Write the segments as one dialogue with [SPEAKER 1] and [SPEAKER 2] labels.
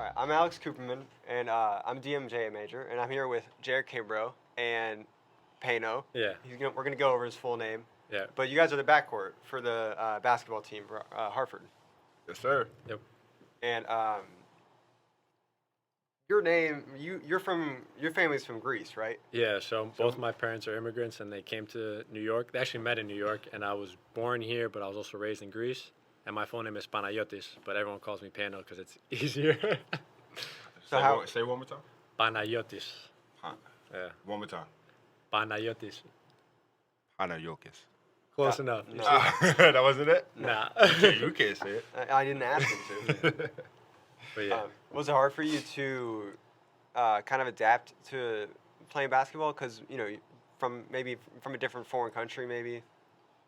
[SPEAKER 1] right, I'm Alex Kuperman, and I'm DMJ major, and I'm here with Jared Kimbrough and Pano.
[SPEAKER 2] Yeah.
[SPEAKER 1] We're gonna go over his full name.
[SPEAKER 2] Yeah.
[SPEAKER 1] But you guys are the backcourt for the basketball team for Hartford.
[SPEAKER 3] Yes, sir.
[SPEAKER 2] Yep.
[SPEAKER 1] And your name, your family's from Greece, right?
[SPEAKER 2] Yeah. So both my parents are immigrants, and they came to New York. They actually met in New York, and I was born here, but I was also raised in Greece. And my full name is Panayotis, but everyone calls me Pano because it's easier.
[SPEAKER 3] Say one more time.
[SPEAKER 2] Panayotis. Yeah.
[SPEAKER 3] One more time.
[SPEAKER 2] Panayotis.
[SPEAKER 3] Panayokis.
[SPEAKER 2] Close enough.
[SPEAKER 1] No.
[SPEAKER 3] That wasn't it?
[SPEAKER 2] Nah.
[SPEAKER 3] You can't say it.
[SPEAKER 1] I didn't ask him to.
[SPEAKER 2] But yeah.
[SPEAKER 1] Was it hard for you to kind of adapt to playing basketball? Because from a different foreign country, maybe.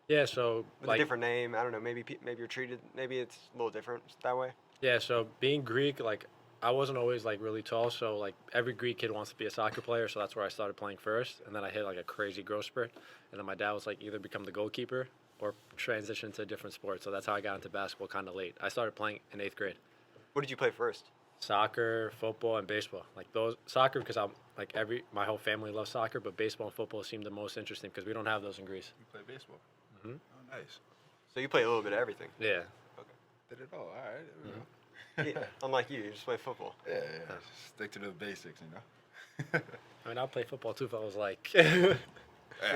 [SPEAKER 2] Yeah. So
[SPEAKER 1] With a different name, I don't know. Maybe you're treated. Maybe it's a little different that way.
[SPEAKER 2] Yeah. So being Greek, I wasn't always really tall, so every Greek kid wants to be a soccer player, so that's where I started playing first, and then I hit a crazy growth spurt, and then my dad was either become the goalkeeper or transition to a different sport, so that's how I got into basketball kind of late. I started playing in 8th grade.
[SPEAKER 1] What did you play first?
[SPEAKER 2] Soccer, football, and baseball. Soccer because I'm my whole family loves soccer, but baseball and football seem the most interesting because we don't have those in Greece.
[SPEAKER 3] You play baseball.
[SPEAKER 2] Mm-hmm.
[SPEAKER 3] Oh, nice.
[SPEAKER 1] So you play a little bit of everything.
[SPEAKER 2] Yeah.
[SPEAKER 3] Did it all. All right.
[SPEAKER 2] Mm-hmm.
[SPEAKER 1] Yeah, unlike you just play football.
[SPEAKER 3] Yeah. Just stick to the basics,
[SPEAKER 2] I mean, I'll play football too if I was
[SPEAKER 3] Hey,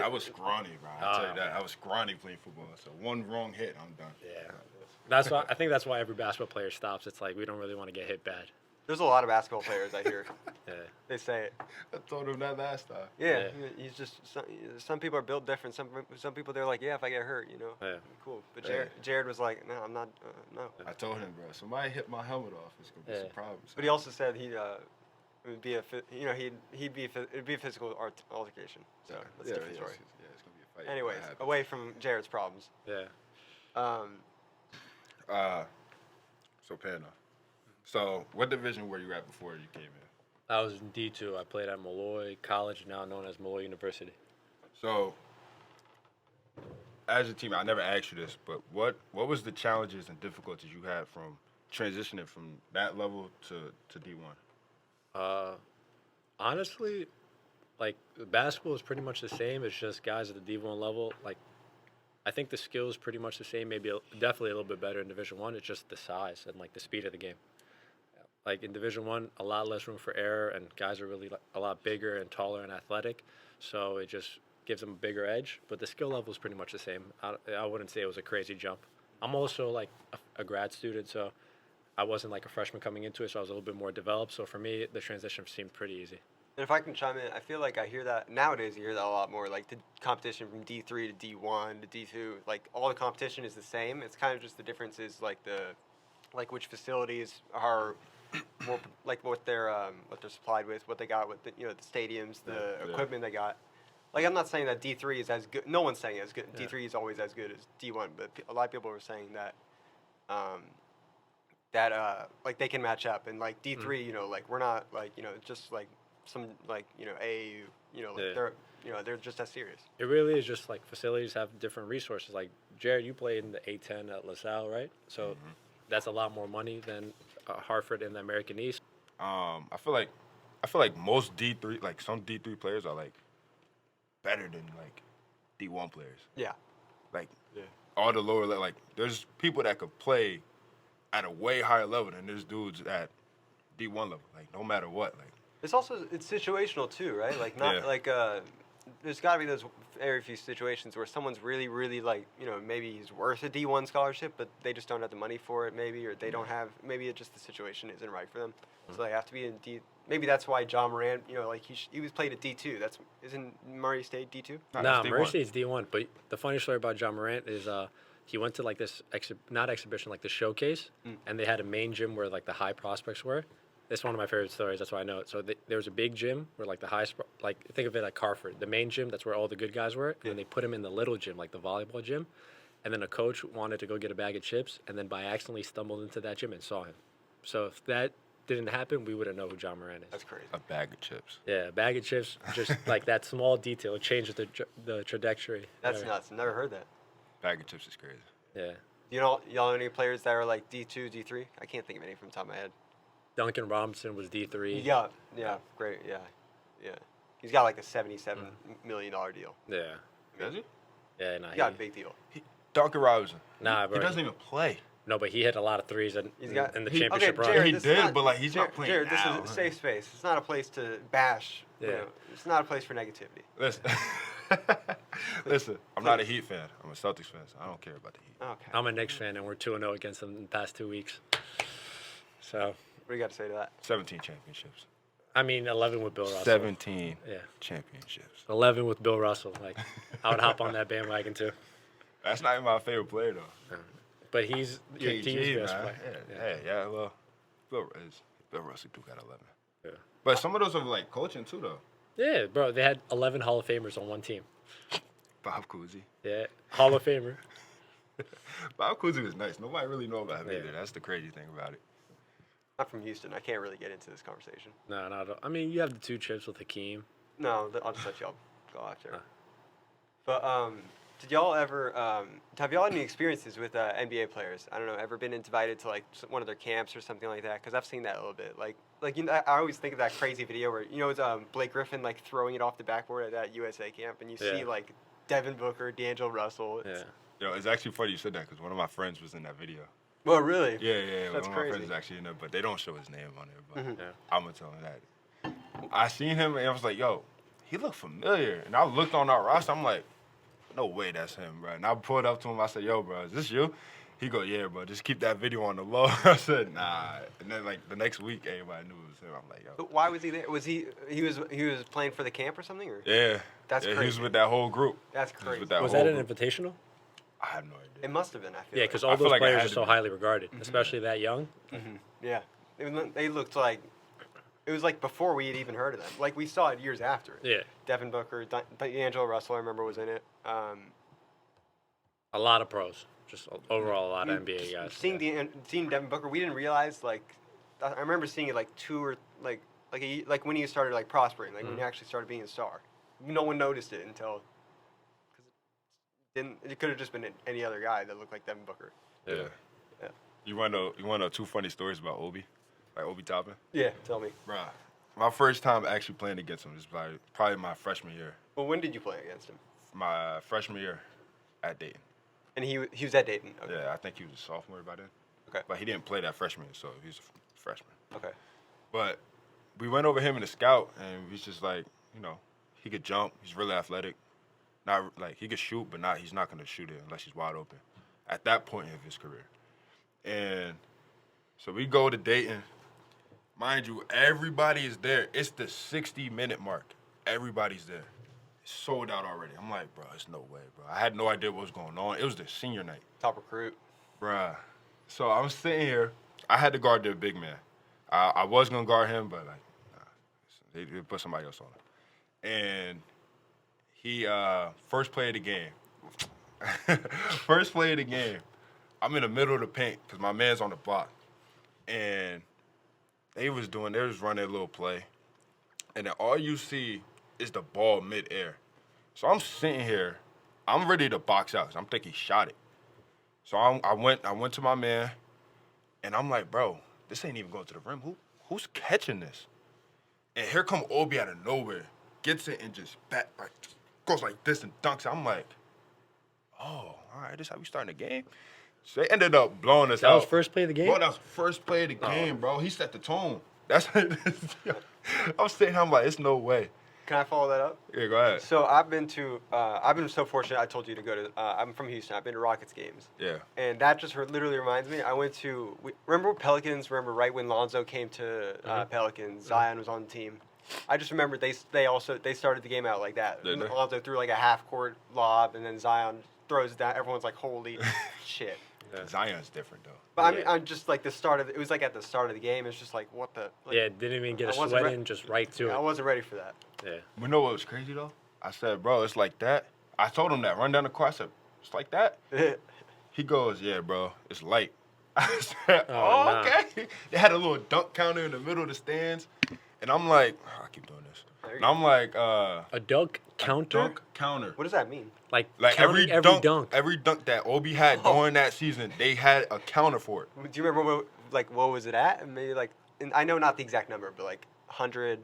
[SPEAKER 3] I was scrawny, bro. I'll tell you
[SPEAKER 2] Oh.
[SPEAKER 3] that. I was scrawny playing football. So one wrong hit, I'm done.
[SPEAKER 2] Yeah. That's why I think that's why every basketball player stops. It's we don't really want to get hit bad.
[SPEAKER 1] There's a lot of basketball players I hear.
[SPEAKER 2] Yeah.
[SPEAKER 1] They say it.
[SPEAKER 3] I told him that last time.
[SPEAKER 1] Yeah,
[SPEAKER 2] Yeah.
[SPEAKER 1] he's just some people are built different. Some people they're like, yeah, if I get hurt,
[SPEAKER 2] Yeah.
[SPEAKER 1] cool. But
[SPEAKER 3] Yeah.
[SPEAKER 1] Jared was like, no, I'm not, no.
[SPEAKER 3] I told him, bro, somebody hit my helmet off. It's gonna be some problems.
[SPEAKER 1] But he also said it would be it'd be a physical altercation. So that's a different story.
[SPEAKER 3] It's gonna be a fight.
[SPEAKER 1] Anyways,
[SPEAKER 3] What happens.
[SPEAKER 1] away from Jared's problems.
[SPEAKER 2] Yeah.
[SPEAKER 3] So Pano. So what division were you at before you came in?
[SPEAKER 2] I was in D2. I played at Malloy College, now known as Malloy University.
[SPEAKER 3] So, as a team, I never asked you this, but what was the challenges and difficulties you had from transitioning from that level to D1?
[SPEAKER 2] Honestly, basketball is pretty much the same. It's just guys at the D1 level. I think the skill is pretty much the same. Maybe definitely a little bit better in Division 1. It's just the size and the speed of the game. In Division 1, a lot less room for error, and guys are really a lot bigger and taller and athletic, so it just gives them a bigger edge. But the skill level is pretty much the same. I wouldn't say it was a crazy jump. I'm also a grad student, so I wasn't a freshman coming into it, so I was a little bit more developed. So for me, the transition seemed pretty easy.
[SPEAKER 1] And if I can chime in, I feel like I hear that nowadays. You hear that a lot more. The competition from D3 to D1 to D2, all the competition is the same. It's kind of just the difference is which facilities are more what they're supplied with, what they got with the stadiums, the equipment they got. I'm not saying that D3 is as good. No one's saying it's good.
[SPEAKER 2] Yeah.
[SPEAKER 1] D3 is always as good as D1, but a lot of people are saying that they can match up, and D3, we're not just some AAU,
[SPEAKER 2] Yeah.
[SPEAKER 1] they're just as serious.
[SPEAKER 2] It really is just facilities have different resources. Jared, you played in the A10 at LaSalle, right? So that's a lot more money than Hartford in the American East.
[SPEAKER 3] I feel like most D3, some D3 players are better than D1 players.
[SPEAKER 1] Yeah.
[SPEAKER 3] All the lower level, there's people that could play at a way higher level than there's dudes at D1 level. No matter what.
[SPEAKER 1] It's situational too, right? There's got to be those very few situations where someone's really, really maybe he's worth a D1 scholarship, but they just don't have the money for it, maybe, or they don't have. Maybe it just the situation isn't right for them, so they have to be in D. Maybe that's why John Moran, he was played at D2. Isn't Murray State D2?
[SPEAKER 2] No, Murray State's D1. But the funny story about John Morant is he went to this not exhibition, the showcase, and they had a main gym where the high prospects were. It's one of my favorite stories. That's why I know it. So there was a big gym where the highest, think of it like Hartford, the main gym. That's where all the good guys were. And then they put him in the little gym, the volleyball gym. And then a coach wanted to go get a bag of chips, and then by accidentally stumbled into that gym and saw him. So if that didn't happen, we wouldn't know who John Moran is.
[SPEAKER 1] That's crazy.
[SPEAKER 3] A bag of chips.
[SPEAKER 2] Yeah, a bag of chips, just that small detail changes the trajectory.
[SPEAKER 1] That's nuts. Never heard that.
[SPEAKER 3] Bag of chips is crazy.
[SPEAKER 2] Yeah.
[SPEAKER 1] Y'all know any players that are D2, D3? I can't think of any from the top of my head.
[SPEAKER 2] Duncan Robinson was D3.
[SPEAKER 1] Yeah, great, yeah. He's got like a $77 million deal.
[SPEAKER 2] Yeah.
[SPEAKER 3] Does he?
[SPEAKER 2] Yeah, nah,
[SPEAKER 1] He got a big deal.
[SPEAKER 3] Duncan Robinson.
[SPEAKER 2] Nah, bro.
[SPEAKER 3] He doesn't even play.
[SPEAKER 2] No, but he hit a lot of threes in the championship run.
[SPEAKER 1] Jared,
[SPEAKER 3] He
[SPEAKER 1] this
[SPEAKER 3] did,
[SPEAKER 1] is not,
[SPEAKER 3] but, like, he's not playing
[SPEAKER 1] Jared,
[SPEAKER 3] now.
[SPEAKER 1] this is a safe space. It's not a place to bash.
[SPEAKER 2] Yeah.
[SPEAKER 1] You know, it's not a place for negativity.
[SPEAKER 3] Listen, I'm not a Heat fan. I'm a Celtics fan, so I don't care about the Heat.
[SPEAKER 1] Okay.
[SPEAKER 2] I'm a Knicks fan, and we're 2-0 against them in the past 2 weeks. So,
[SPEAKER 1] What do you got to say to that?
[SPEAKER 3] 17 championships.
[SPEAKER 2] I mean, 11 with Bill Russell.
[SPEAKER 3] 17
[SPEAKER 2] Yeah.
[SPEAKER 3] championships.
[SPEAKER 2] 11 with Bill Russell. Like, I would hop on that bandwagon, too.
[SPEAKER 3] That's not even my favorite player, though.
[SPEAKER 2] But he's your
[SPEAKER 3] KG,
[SPEAKER 2] team's best
[SPEAKER 3] man.
[SPEAKER 2] player.
[SPEAKER 3] Yeah, well, Bill Russell do got 11.
[SPEAKER 2] Yeah.
[SPEAKER 3] But some of those are, like, coaching, too, though.
[SPEAKER 2] Yeah, bro. They had 11 Hall of Famers on one team.
[SPEAKER 3] Bob Cousy.
[SPEAKER 2] Yeah. Hall of Famer.
[SPEAKER 3] Bob Cousy was nice. Nobody really know about him
[SPEAKER 2] Yeah.
[SPEAKER 3] either. That's the crazy thing about it.
[SPEAKER 1] I'm from Houston. I can't really get into this conversation.
[SPEAKER 2] No, not at all. I mean, you have the 2 chips with Hakeem.
[SPEAKER 1] No, I'll just let y'all go after.
[SPEAKER 2] Huh.
[SPEAKER 1] But did y'all ever have y'all had any experiences with NBA players? I don't know, ever been invited to like one of their camps or something like that? Because I've seen that a little bit. Like you know, I always think of that crazy video where it's Blake Griffin like throwing it off the backboard at that USA camp, and you see
[SPEAKER 2] Yeah.
[SPEAKER 1] like Devin Booker, D'Angelo Russell.
[SPEAKER 2] Yeah.
[SPEAKER 3] Yo, it's actually funny you said that because one of my friends was in that video.
[SPEAKER 1] Well, really?
[SPEAKER 3] Yeah.
[SPEAKER 1] That's
[SPEAKER 3] One of my
[SPEAKER 1] crazy.
[SPEAKER 3] friends is actually in there, but they don't show his name on there. But
[SPEAKER 2] Yeah.
[SPEAKER 3] I'm gonna tell him that. I seen him and I was like, yo, he looked familiar. And I looked on our roster. I'm like, no way that's him, bro. And I pulled up to him. I said, yo, bro, is this you? He go, yeah, bro. Just keep that video on the low. I said, nah. And then like the next week, everybody knew it was him. I'm like, yo.
[SPEAKER 1] But why was he there? Was he was playing for the camp or something? Or
[SPEAKER 3] Yeah.
[SPEAKER 1] That's
[SPEAKER 3] yeah, He
[SPEAKER 1] crazy.
[SPEAKER 3] was with that whole group.
[SPEAKER 1] That's
[SPEAKER 3] He was
[SPEAKER 1] crazy.
[SPEAKER 3] with that
[SPEAKER 2] Was
[SPEAKER 3] whole
[SPEAKER 2] that an
[SPEAKER 3] group.
[SPEAKER 2] invitational?
[SPEAKER 3] I have no idea.
[SPEAKER 1] It must have been. I feel.
[SPEAKER 2] Yeah,
[SPEAKER 1] like.
[SPEAKER 2] because
[SPEAKER 3] I
[SPEAKER 2] all
[SPEAKER 3] feel
[SPEAKER 2] those
[SPEAKER 3] like it
[SPEAKER 2] players
[SPEAKER 3] had
[SPEAKER 2] are
[SPEAKER 3] to
[SPEAKER 2] so
[SPEAKER 3] be.
[SPEAKER 2] highly regarded, especially that young.
[SPEAKER 1] Yeah, they looked like it was like before we had even heard of them. Like we saw it years after.
[SPEAKER 2] Yeah.
[SPEAKER 1] Devin Booker, D'Angelo Russell, I remember was in it.
[SPEAKER 2] A lot of pros. Just overall, a lot of NBA guys.
[SPEAKER 1] Seeing Devin Booker, we didn't realize like I remember seeing it like 2 or like when he started like prospering, like when he actually started being a star. No one noticed it until it could have just been any other guy that looked like Devin Booker.
[SPEAKER 3] Yeah.
[SPEAKER 1] Yeah.
[SPEAKER 3] You want to know 2 funny stories about Obi? Like Obi Toppin?
[SPEAKER 1] Yeah, tell me.
[SPEAKER 3] Bruh. My first time actually playing against him is probably my freshman year.
[SPEAKER 1] Well, when did you play against him?
[SPEAKER 3] My freshman year at Dayton.
[SPEAKER 1] And he was at Dayton. Okay.
[SPEAKER 3] Yeah, I think he was a sophomore by then.
[SPEAKER 1] Okay.
[SPEAKER 3] But he didn't play that freshman, so he was a freshman.
[SPEAKER 1] Okay.
[SPEAKER 3] But we went over him in the scout, and he's just like, he could jump. He's really athletic. Not like he could shoot, but he's not gonna shoot it unless he's wide open. At that point of his career, and so we go to Dayton. Mind you, everybody is there. It's the 60-minute mark. Everybody's there. It's sold out already. I'm like, bro, it's no way, bro. I had no idea what was going on. It was the senior night.
[SPEAKER 1] Top recruit.
[SPEAKER 3] Bruh. So I'm sitting here. I had to guard their big man. I was going to guard him, but, like, they put somebody else on him. And he, first play of the game. First play of the game. I'm in the middle of the paint because my man's on the block. And they was running a little play. And then all you see is the ball midair. So I'm sitting here. I'm ready to box out. I'm thinking he shot it. So I went to my man, and I'm like, bro, this ain't even going to the rim. Who's catching this? And here come Obi out of nowhere, gets it and just goes like this and dunks. I'm like, oh, all right, this how we starting the game? So they ended up blowing us out.
[SPEAKER 2] That was first play of the game?
[SPEAKER 3] Bro, that was first play of the game, bro. He set the tone. That's I'm sitting here, I'm like, it's no way.
[SPEAKER 1] Can I follow that up?
[SPEAKER 3] Yeah, go ahead.
[SPEAKER 1] So I've been so fortunate. I told you to go to. I'm from Houston. I've been to Rockets games.
[SPEAKER 3] Yeah.
[SPEAKER 1] And that just literally reminds me. I went to. Remember Pelicans? Remember right when Lonzo came to Pelicans? Zion was on the team. I just remember they started the game out like that.
[SPEAKER 3] Did they?
[SPEAKER 1] Lonzo threw like a half court lob, and then Zion throws it down. Everyone's like, "Holy shit!"
[SPEAKER 2] Yeah.
[SPEAKER 3] Zion's different, though.
[SPEAKER 1] But
[SPEAKER 2] Yeah.
[SPEAKER 1] I'm just like the start of. It was like at the start of the game. It's just like what the. Like,
[SPEAKER 2] Yeah, didn't even get a
[SPEAKER 1] I wasn't
[SPEAKER 2] sweat
[SPEAKER 1] re-
[SPEAKER 2] in, just right to
[SPEAKER 1] I
[SPEAKER 2] it.
[SPEAKER 1] wasn't ready for that.
[SPEAKER 2] Yeah.
[SPEAKER 3] You know what was crazy, though? I said, bro, it's like that. I told him that. Run down the court. I said, it's like that? He goes, yeah, bro, it's light. I said,
[SPEAKER 2] Oh,
[SPEAKER 3] oh,
[SPEAKER 2] nah.
[SPEAKER 3] okay. They had a little dunk counter in the middle of the stands. And I'm like, I keep doing this. And I'm like,
[SPEAKER 2] A dunk counter?
[SPEAKER 3] dunk counter.
[SPEAKER 1] What does that mean?
[SPEAKER 2] Like
[SPEAKER 3] Every
[SPEAKER 2] counting
[SPEAKER 3] dunk that Obi had during that season, they had a counter for it.
[SPEAKER 1] Do you remember what was it at? And maybe like and I know not the exact number, but like 100.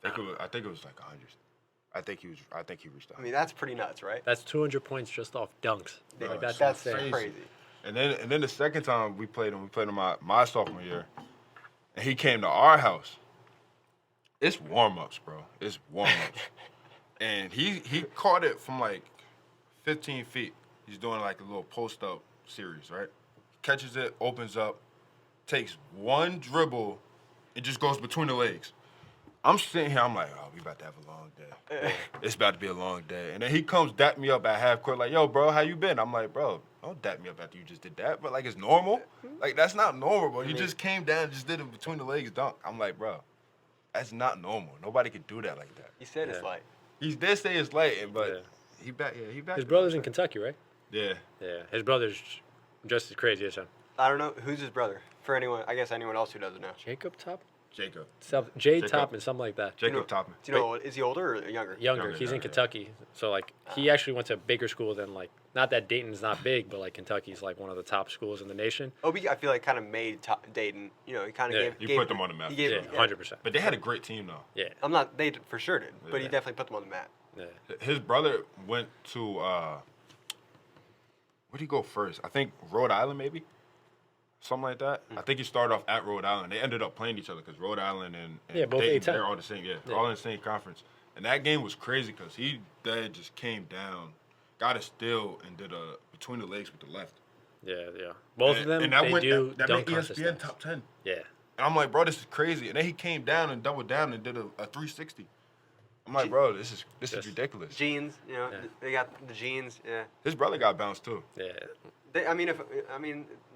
[SPEAKER 3] I think it was like 100. I think he reached 100.
[SPEAKER 1] I mean, that's pretty nuts, right?
[SPEAKER 2] That's 200 points just off dunks.
[SPEAKER 3] Bro,
[SPEAKER 2] Like, that's
[SPEAKER 1] That's
[SPEAKER 2] insane.
[SPEAKER 1] crazy.
[SPEAKER 3] And then the second time we played him my sophomore year, and he came to our house. It's warm ups, bro. It's warm ups, and he caught it from like 15 feet. He's doing like a little post up series, right? Catches it, opens up, takes one dribble, and just goes between the legs. I'm sitting here, I'm like, oh, we about to have a long day. It's about to be a long day. And then he comes dap me up at half court like, yo, bro, how you been? I'm like, bro, don't dap me up after you just did that. But, like, it's normal. Like, that's not normal, bro. You just came down and just did it between the legs dunk. I'm like, bro, that's not normal. Nobody could do that like that.
[SPEAKER 1] He said it's
[SPEAKER 2] Yeah.
[SPEAKER 1] light.
[SPEAKER 3] He did say it's late, but
[SPEAKER 2] Yeah.
[SPEAKER 3] he back.
[SPEAKER 2] His brother's in Kentucky, right?
[SPEAKER 3] Yeah.
[SPEAKER 2] Yeah. His brother's just as crazy as him.
[SPEAKER 1] I don't know who's his brother. For anyone, I guess anyone else who doesn't know.
[SPEAKER 2] Jacob Top?
[SPEAKER 3] Jacob.
[SPEAKER 2] J
[SPEAKER 3] Jacob.
[SPEAKER 2] Topman, something like that.
[SPEAKER 3] Jacob Toppman.
[SPEAKER 1] Do you know? Is he older or younger?
[SPEAKER 2] Younger.
[SPEAKER 3] Younger,
[SPEAKER 2] He's in
[SPEAKER 3] yeah.
[SPEAKER 2] Kentucky. So, like, he actually went to a bigger school than, like, not that Dayton's not big, but, like, Kentucky's, like, one of the top schools in the nation.
[SPEAKER 1] Obi, I feel like kind of made Dayton. You know, he kind of
[SPEAKER 2] Yeah,
[SPEAKER 1] gave.
[SPEAKER 3] he put them on the map.
[SPEAKER 1] He gave,
[SPEAKER 2] Yeah, 100%.
[SPEAKER 3] But they had a great team, though.
[SPEAKER 2] Yeah.
[SPEAKER 1] I'm not. They for sure did, but he
[SPEAKER 3] Yeah.
[SPEAKER 1] definitely put them on the map.
[SPEAKER 2] Yeah.
[SPEAKER 3] His brother went to where'd he go first? I think Rhode Island, maybe, something like that. I think he started off at Rhode Island. They ended up playing each other because Rhode Island and
[SPEAKER 2] Yeah, both
[SPEAKER 3] Dayton,
[SPEAKER 2] A10.
[SPEAKER 3] they're all the same. Yeah, they're all in the same conference. And that game was crazy because he then just came down, got a steal, and did a between the legs with the left.
[SPEAKER 2] Yeah, yeah. Both of them,
[SPEAKER 3] and that
[SPEAKER 2] they
[SPEAKER 3] went,
[SPEAKER 2] do
[SPEAKER 3] that
[SPEAKER 2] dunk
[SPEAKER 3] made
[SPEAKER 2] contest
[SPEAKER 3] ESPN
[SPEAKER 2] dunks.
[SPEAKER 3] top 10.
[SPEAKER 2] Yeah.
[SPEAKER 3] And I'm like, bro, this is crazy. And then he came down and doubled down and did a 360. I'm like, bro, this is
[SPEAKER 2] Yes.
[SPEAKER 3] ridiculous.
[SPEAKER 1] Jeans, you know,
[SPEAKER 2] Yeah.
[SPEAKER 1] they got the jeans. Yeah.
[SPEAKER 3] His brother got bounced too.
[SPEAKER 2] Yeah.
[SPEAKER 1] I mean,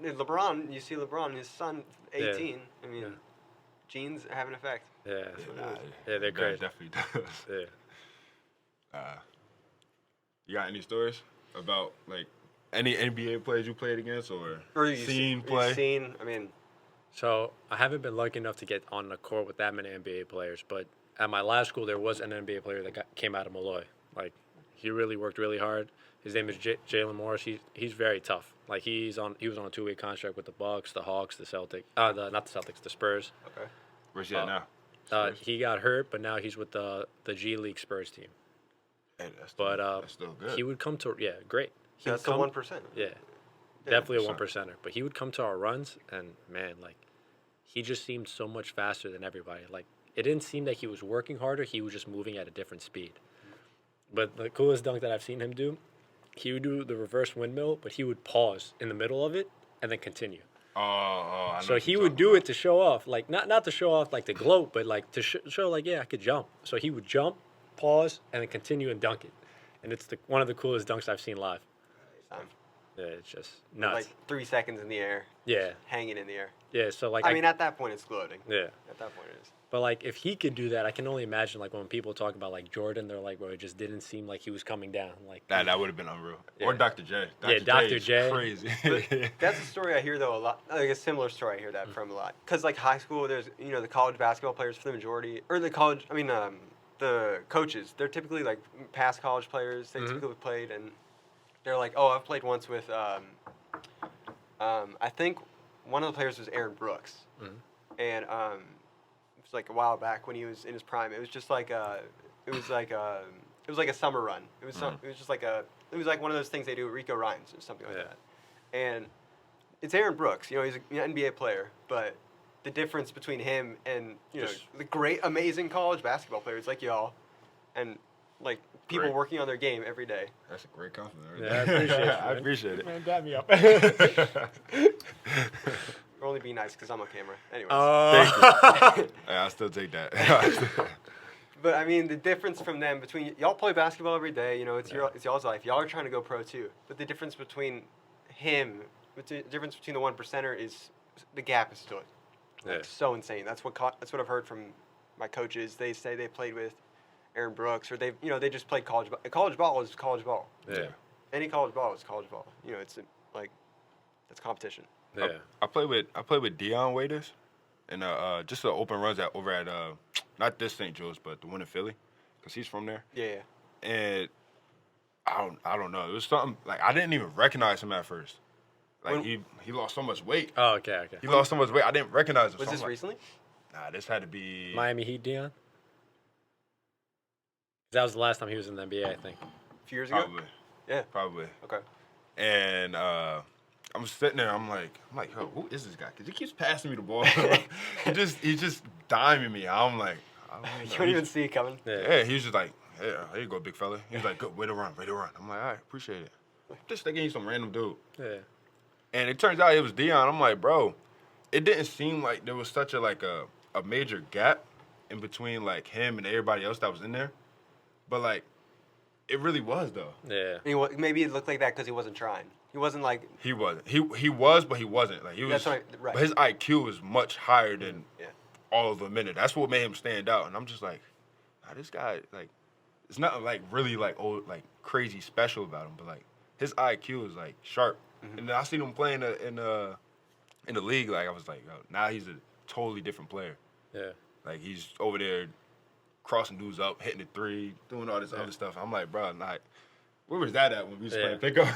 [SPEAKER 1] LeBron, you see LeBron, his son, 18. I mean,
[SPEAKER 2] Yeah.
[SPEAKER 1] jeans have an effect.
[SPEAKER 2] Yeah.
[SPEAKER 3] Nah,
[SPEAKER 2] Yeah, they're
[SPEAKER 3] that
[SPEAKER 2] crazy.
[SPEAKER 3] definitely does.
[SPEAKER 2] Yeah.
[SPEAKER 3] You got any stories about like any NBA players you played against or
[SPEAKER 1] Or
[SPEAKER 3] seen
[SPEAKER 1] you've
[SPEAKER 3] play?
[SPEAKER 1] seen. I mean,
[SPEAKER 2] So I haven't been lucky enough to get on the court with that many NBA players, but at my last school there was an NBA player that came out of Malloy. Like, he really worked really hard. His name is Jalen Morris. He's very tough. Like, he was on a 2-way contract with the Bucks, the Hawks, the Celtics. Not the Celtics, the Spurs.
[SPEAKER 1] okay.
[SPEAKER 3] Where's he at now? Spurs?
[SPEAKER 2] He got hurt, but now he's with the G League Spurs team.
[SPEAKER 3] Hey, that's still,
[SPEAKER 2] But
[SPEAKER 3] that's still good.
[SPEAKER 2] he would come to great. He
[SPEAKER 1] That's
[SPEAKER 2] would
[SPEAKER 1] the
[SPEAKER 2] come,
[SPEAKER 1] 1%.
[SPEAKER 2] Yeah, definitely a
[SPEAKER 3] 1%.
[SPEAKER 2] 1%er. But he would come to our runs, and man, like, he just seemed so much faster than everybody. Like, it didn't seem that he was working harder. He was just moving at a different speed. But the coolest dunk that I've seen him do, he would do the reverse windmill, but he would pause in the middle of it and then continue.
[SPEAKER 3] I know
[SPEAKER 2] So
[SPEAKER 3] what
[SPEAKER 2] he
[SPEAKER 3] you're
[SPEAKER 2] would
[SPEAKER 3] talking
[SPEAKER 2] do
[SPEAKER 3] about.
[SPEAKER 2] it to show off, like not to show off like to gloat, but like to show like, yeah, I could jump. So he would jump, pause, and then continue and dunk it. And it's one of the coolest dunks I've seen live.
[SPEAKER 1] Time.
[SPEAKER 2] Yeah, it's just nuts.
[SPEAKER 1] Like 3 seconds in the air,
[SPEAKER 2] Yeah,
[SPEAKER 1] hanging in the air.
[SPEAKER 2] yeah. So like,
[SPEAKER 1] I mean, at that point, it's gloating.
[SPEAKER 2] yeah.
[SPEAKER 1] At that point, it is.
[SPEAKER 2] But like, if he could do that, I can only imagine like when people talk about like Jordan, they're like, bro, it just didn't seem like he was coming down. Like,
[SPEAKER 3] That would have been unreal.
[SPEAKER 2] Yeah.
[SPEAKER 3] Or Dr. J.
[SPEAKER 2] Yeah, Dr.
[SPEAKER 3] is
[SPEAKER 2] J.
[SPEAKER 3] Crazy.
[SPEAKER 1] But that's a story I hear though a lot. Like a similar story I hear that from a lot. Cause like high school, there's the college basketball players for the majority, or the college. I mean, the coaches. They're typically like past college players. They typically played, and they're like, oh, I've played once with. I think one of the players was Aaron Brooks, and it was like a while back when he was in his prime. It was just like it was like a summer run. It was it was just like it was like one of those things they do at Rico Rhines or something like
[SPEAKER 2] Yeah.
[SPEAKER 1] that. And it's Aaron Brooks. He's an NBA player, but the difference between him and
[SPEAKER 3] Just-
[SPEAKER 1] the great, amazing college basketball players like y'all, and like people
[SPEAKER 3] Great.
[SPEAKER 1] working on their game every day.
[SPEAKER 3] That's a great compliment. Right
[SPEAKER 2] Yeah,
[SPEAKER 3] there.
[SPEAKER 2] I appreciate it.
[SPEAKER 3] I appreciate it.
[SPEAKER 2] man, dab me up.
[SPEAKER 1] Or only be nice because I'm on camera. Anyways.
[SPEAKER 3] Yeah, I still take that.
[SPEAKER 1] But I mean, the difference from them between y'all play basketball every day. It's it's y'all's life. Y'all are trying to go pro too. But the difference between him, the difference between the 1%er is the gap is still
[SPEAKER 2] Yeah.
[SPEAKER 1] so insane. That's what I've heard from my coaches. They say they played with Aaron Brooks, or they just played college ball. College ball is college ball.
[SPEAKER 2] Yeah.
[SPEAKER 1] Any college ball is college ball. It's like that's competition.
[SPEAKER 2] Yeah.
[SPEAKER 3] I played with Dion Waiters, and just the open runs over at not this St. Joe's, but the one in Philly, because he's from there.
[SPEAKER 1] Yeah.
[SPEAKER 3] And I don't know. It was something like I didn't even recognize him at first. Like he lost so much weight.
[SPEAKER 2] Oh, okay.
[SPEAKER 3] He lost so much weight. I didn't recognize him.
[SPEAKER 1] Was
[SPEAKER 3] So
[SPEAKER 1] this
[SPEAKER 3] I'm like,
[SPEAKER 1] recently?
[SPEAKER 3] Nah, this had to be
[SPEAKER 2] Miami Heat, Dion. That was the last time he was in the NBA, I think.
[SPEAKER 1] A few years ago?
[SPEAKER 3] probably.
[SPEAKER 1] Yeah.
[SPEAKER 3] Probably.
[SPEAKER 1] Okay.
[SPEAKER 3] And I'm sitting there. I'm like, yo, who is this guy? Because he keeps passing me the ball. he's just diming me. I'm like, I don't know.
[SPEAKER 1] You don't even see it coming.
[SPEAKER 3] Yeah, he was just like, yeah, here you go, big fella. He was like, good, way to run. I'm like, all right, appreciate it. Just thinking he's some random dude.
[SPEAKER 2] Yeah.
[SPEAKER 3] And it turns out it was Dion. I'm like, bro, it didn't seem like there was such a major gap in between like him and everybody else that was in there. But like, it really was though.
[SPEAKER 2] Yeah.
[SPEAKER 1] Maybe it looked like that because he wasn't trying. He wasn't like.
[SPEAKER 3] He wasn't. He was, but he wasn't. Like he was.
[SPEAKER 1] That's right.
[SPEAKER 3] But his IQ was much higher than
[SPEAKER 1] Yeah.
[SPEAKER 3] all of them in it. That's what made him stand out. And I'm just like, nah, this guy like, it's nothing like really like old like crazy special about him, but like his IQ is like sharp.
[SPEAKER 1] Mm-hmm.
[SPEAKER 3] And then I seen him playing in the league. Like I was like, yo, now he's a totally different player.
[SPEAKER 2] Yeah.
[SPEAKER 3] Like he's over there crossing dudes up, hitting the three, doing all this other stuff. I'm like, bro, like, where was that at when we was playing pickup?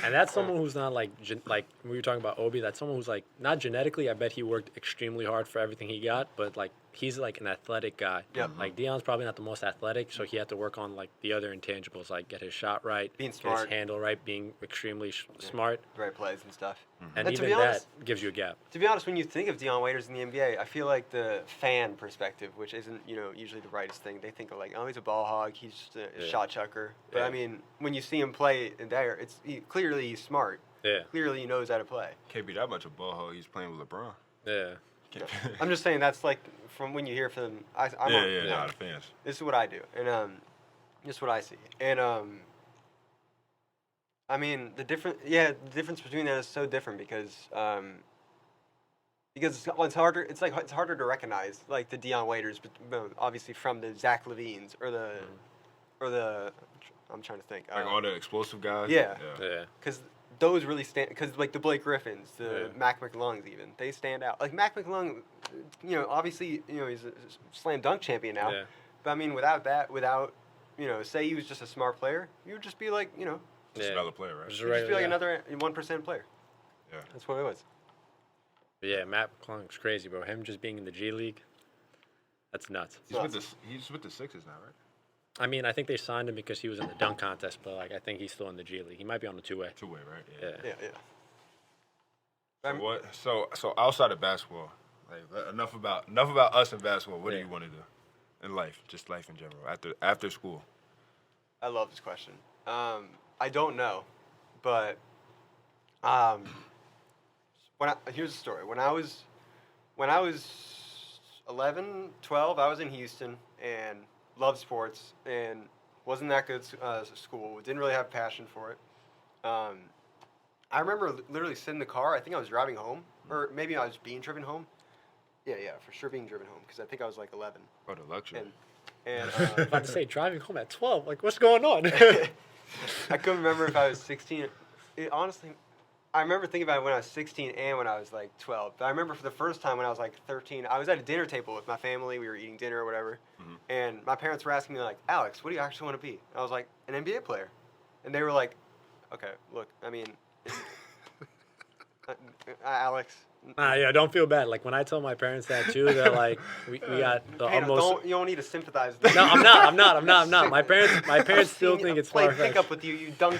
[SPEAKER 2] And that's someone who's not like like when we were talking about Obi. That's someone who's like not genetically. I bet he worked extremely hard for everything he got, but like he's like an athletic guy.
[SPEAKER 1] Yep.
[SPEAKER 2] Like Dion's probably not the most athletic, so he had to work on like the other intangibles, like get his shot right,
[SPEAKER 1] Being
[SPEAKER 2] get
[SPEAKER 1] smart.
[SPEAKER 2] his handle right, being extremely smart,
[SPEAKER 1] Right plays and stuff.
[SPEAKER 2] and
[SPEAKER 1] And to
[SPEAKER 2] even
[SPEAKER 1] be honest-
[SPEAKER 2] that gives you a gap.
[SPEAKER 1] To be honest, when you think of Dion Waiters in the NBA, I feel like the fan perspective, which isn't usually the rightest thing, they think of like, oh, he's a ball hog, he's just a shot chucker. But
[SPEAKER 2] Yeah.
[SPEAKER 1] I mean, when you see him play in there, clearly he's smart.
[SPEAKER 2] Yeah.
[SPEAKER 1] Clearly he knows how to play.
[SPEAKER 3] Can't be that much of a ball hog. He's playing with LeBron.
[SPEAKER 2] Yeah.
[SPEAKER 1] I'm just saying that's like from when you hear from I'm
[SPEAKER 3] Nah, the fans.
[SPEAKER 1] This is what I do, and this is what I see, and I mean the difference between that is so different because it's harder. It's harder to recognize like the Dion Waiters, but obviously from the Zach Levines or the I'm trying to think
[SPEAKER 3] Like all the explosive guys.
[SPEAKER 1] Yeah.
[SPEAKER 2] Yeah.
[SPEAKER 1] because those really stand. Because like the Blake Griffins, the
[SPEAKER 2] Yeah.
[SPEAKER 1] Mac McClungs, even they stand out. Like Mac McClung, obviously he's a slam dunk champion now.
[SPEAKER 2] Yeah.
[SPEAKER 1] But I mean, without say he was just a smart player, you would just be like
[SPEAKER 3] Just
[SPEAKER 2] Yeah.
[SPEAKER 3] another player, right?
[SPEAKER 2] Just
[SPEAKER 1] you'd just be like
[SPEAKER 2] yeah.
[SPEAKER 1] another 1% player.
[SPEAKER 3] Yeah.
[SPEAKER 1] That's what it was.
[SPEAKER 2] But yeah, Matt McClung's crazy, bro. Him just being in the G League, that's nuts.
[SPEAKER 3] He's with the Sixers now, right?
[SPEAKER 2] I mean, I think they signed him because he was in the dunk contest, but like I think he's still in the G League. He might be on the two-way.
[SPEAKER 3] Two-way, right?
[SPEAKER 2] Yeah.
[SPEAKER 1] Yeah.
[SPEAKER 3] So what? So outside of basketball, like enough about us and basketball. What do
[SPEAKER 2] Yeah.
[SPEAKER 3] you want to do in life? Just life in general. After school.
[SPEAKER 1] I love this question. I don't know, but here's the story. When I was 11, 12, I was in Houston and loved sports and wasn't that good at school. Didn't really have passion for it. I remember literally sitting in the car. I think I was driving home, or maybe I was being driven home. Yeah, for sure being driven home because I think I was like 11.
[SPEAKER 3] Oh, the luxury.
[SPEAKER 1] And
[SPEAKER 2] About to say driving home at 12. Like, what's going on?
[SPEAKER 1] I couldn't remember if I was 16. Honestly, I remember thinking about it when I was 16 and when I was like 12. But I remember for the first time when I was like 13, I was at a dinner table with my family. We were eating dinner or whatever.
[SPEAKER 3] Mhm.
[SPEAKER 1] And my parents were asking me like, Alex, what do you actually want to be? I was like, an NBA player. And they were like, okay, look, I mean, Alex.
[SPEAKER 2] Yeah, don't feel bad. Like when I tell my parents that too, they're like, we got the
[SPEAKER 1] Pano,
[SPEAKER 2] almost.
[SPEAKER 1] you don't need to sympathize with me.
[SPEAKER 2] No, I'm not. My parents still think it's
[SPEAKER 1] played
[SPEAKER 2] far-fetched.
[SPEAKER 1] pickup with you. You dunked.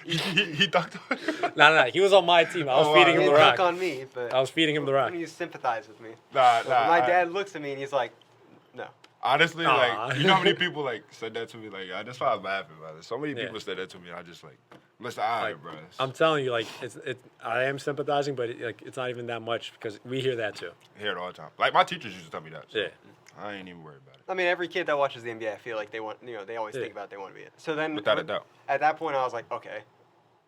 [SPEAKER 3] he dunked on you.
[SPEAKER 2] No. He was on my team. I was
[SPEAKER 3] Oh,
[SPEAKER 2] feeding
[SPEAKER 3] wow.
[SPEAKER 2] him
[SPEAKER 1] You
[SPEAKER 2] the
[SPEAKER 1] didn't dunk
[SPEAKER 2] rock.
[SPEAKER 1] on me, but
[SPEAKER 2] I was feeding him the rock.
[SPEAKER 1] you sympathize with me.
[SPEAKER 3] Nah.
[SPEAKER 1] My dad looks at me and he's like, no.
[SPEAKER 3] Honestly,
[SPEAKER 2] Aw.
[SPEAKER 3] like, you know how many people like said that to me? Like, that's why I'm laughing about it. So many
[SPEAKER 2] Yeah.
[SPEAKER 3] people said that to me. I just like, listen, all right,
[SPEAKER 2] Like,
[SPEAKER 3] bro.
[SPEAKER 2] I'm telling you, like I am sympathizing, but it's not even that much because we hear that too.
[SPEAKER 3] I hear it all the time. Like my teachers used to tell me that. So
[SPEAKER 2] Yeah.
[SPEAKER 3] I ain't even worried about it.
[SPEAKER 1] I mean, every kid that watches the NBA, I feel like they want, they always
[SPEAKER 2] Yeah.
[SPEAKER 1] think about they want to be it. So then,
[SPEAKER 3] Without a doubt.
[SPEAKER 1] at that point, I was like, okay,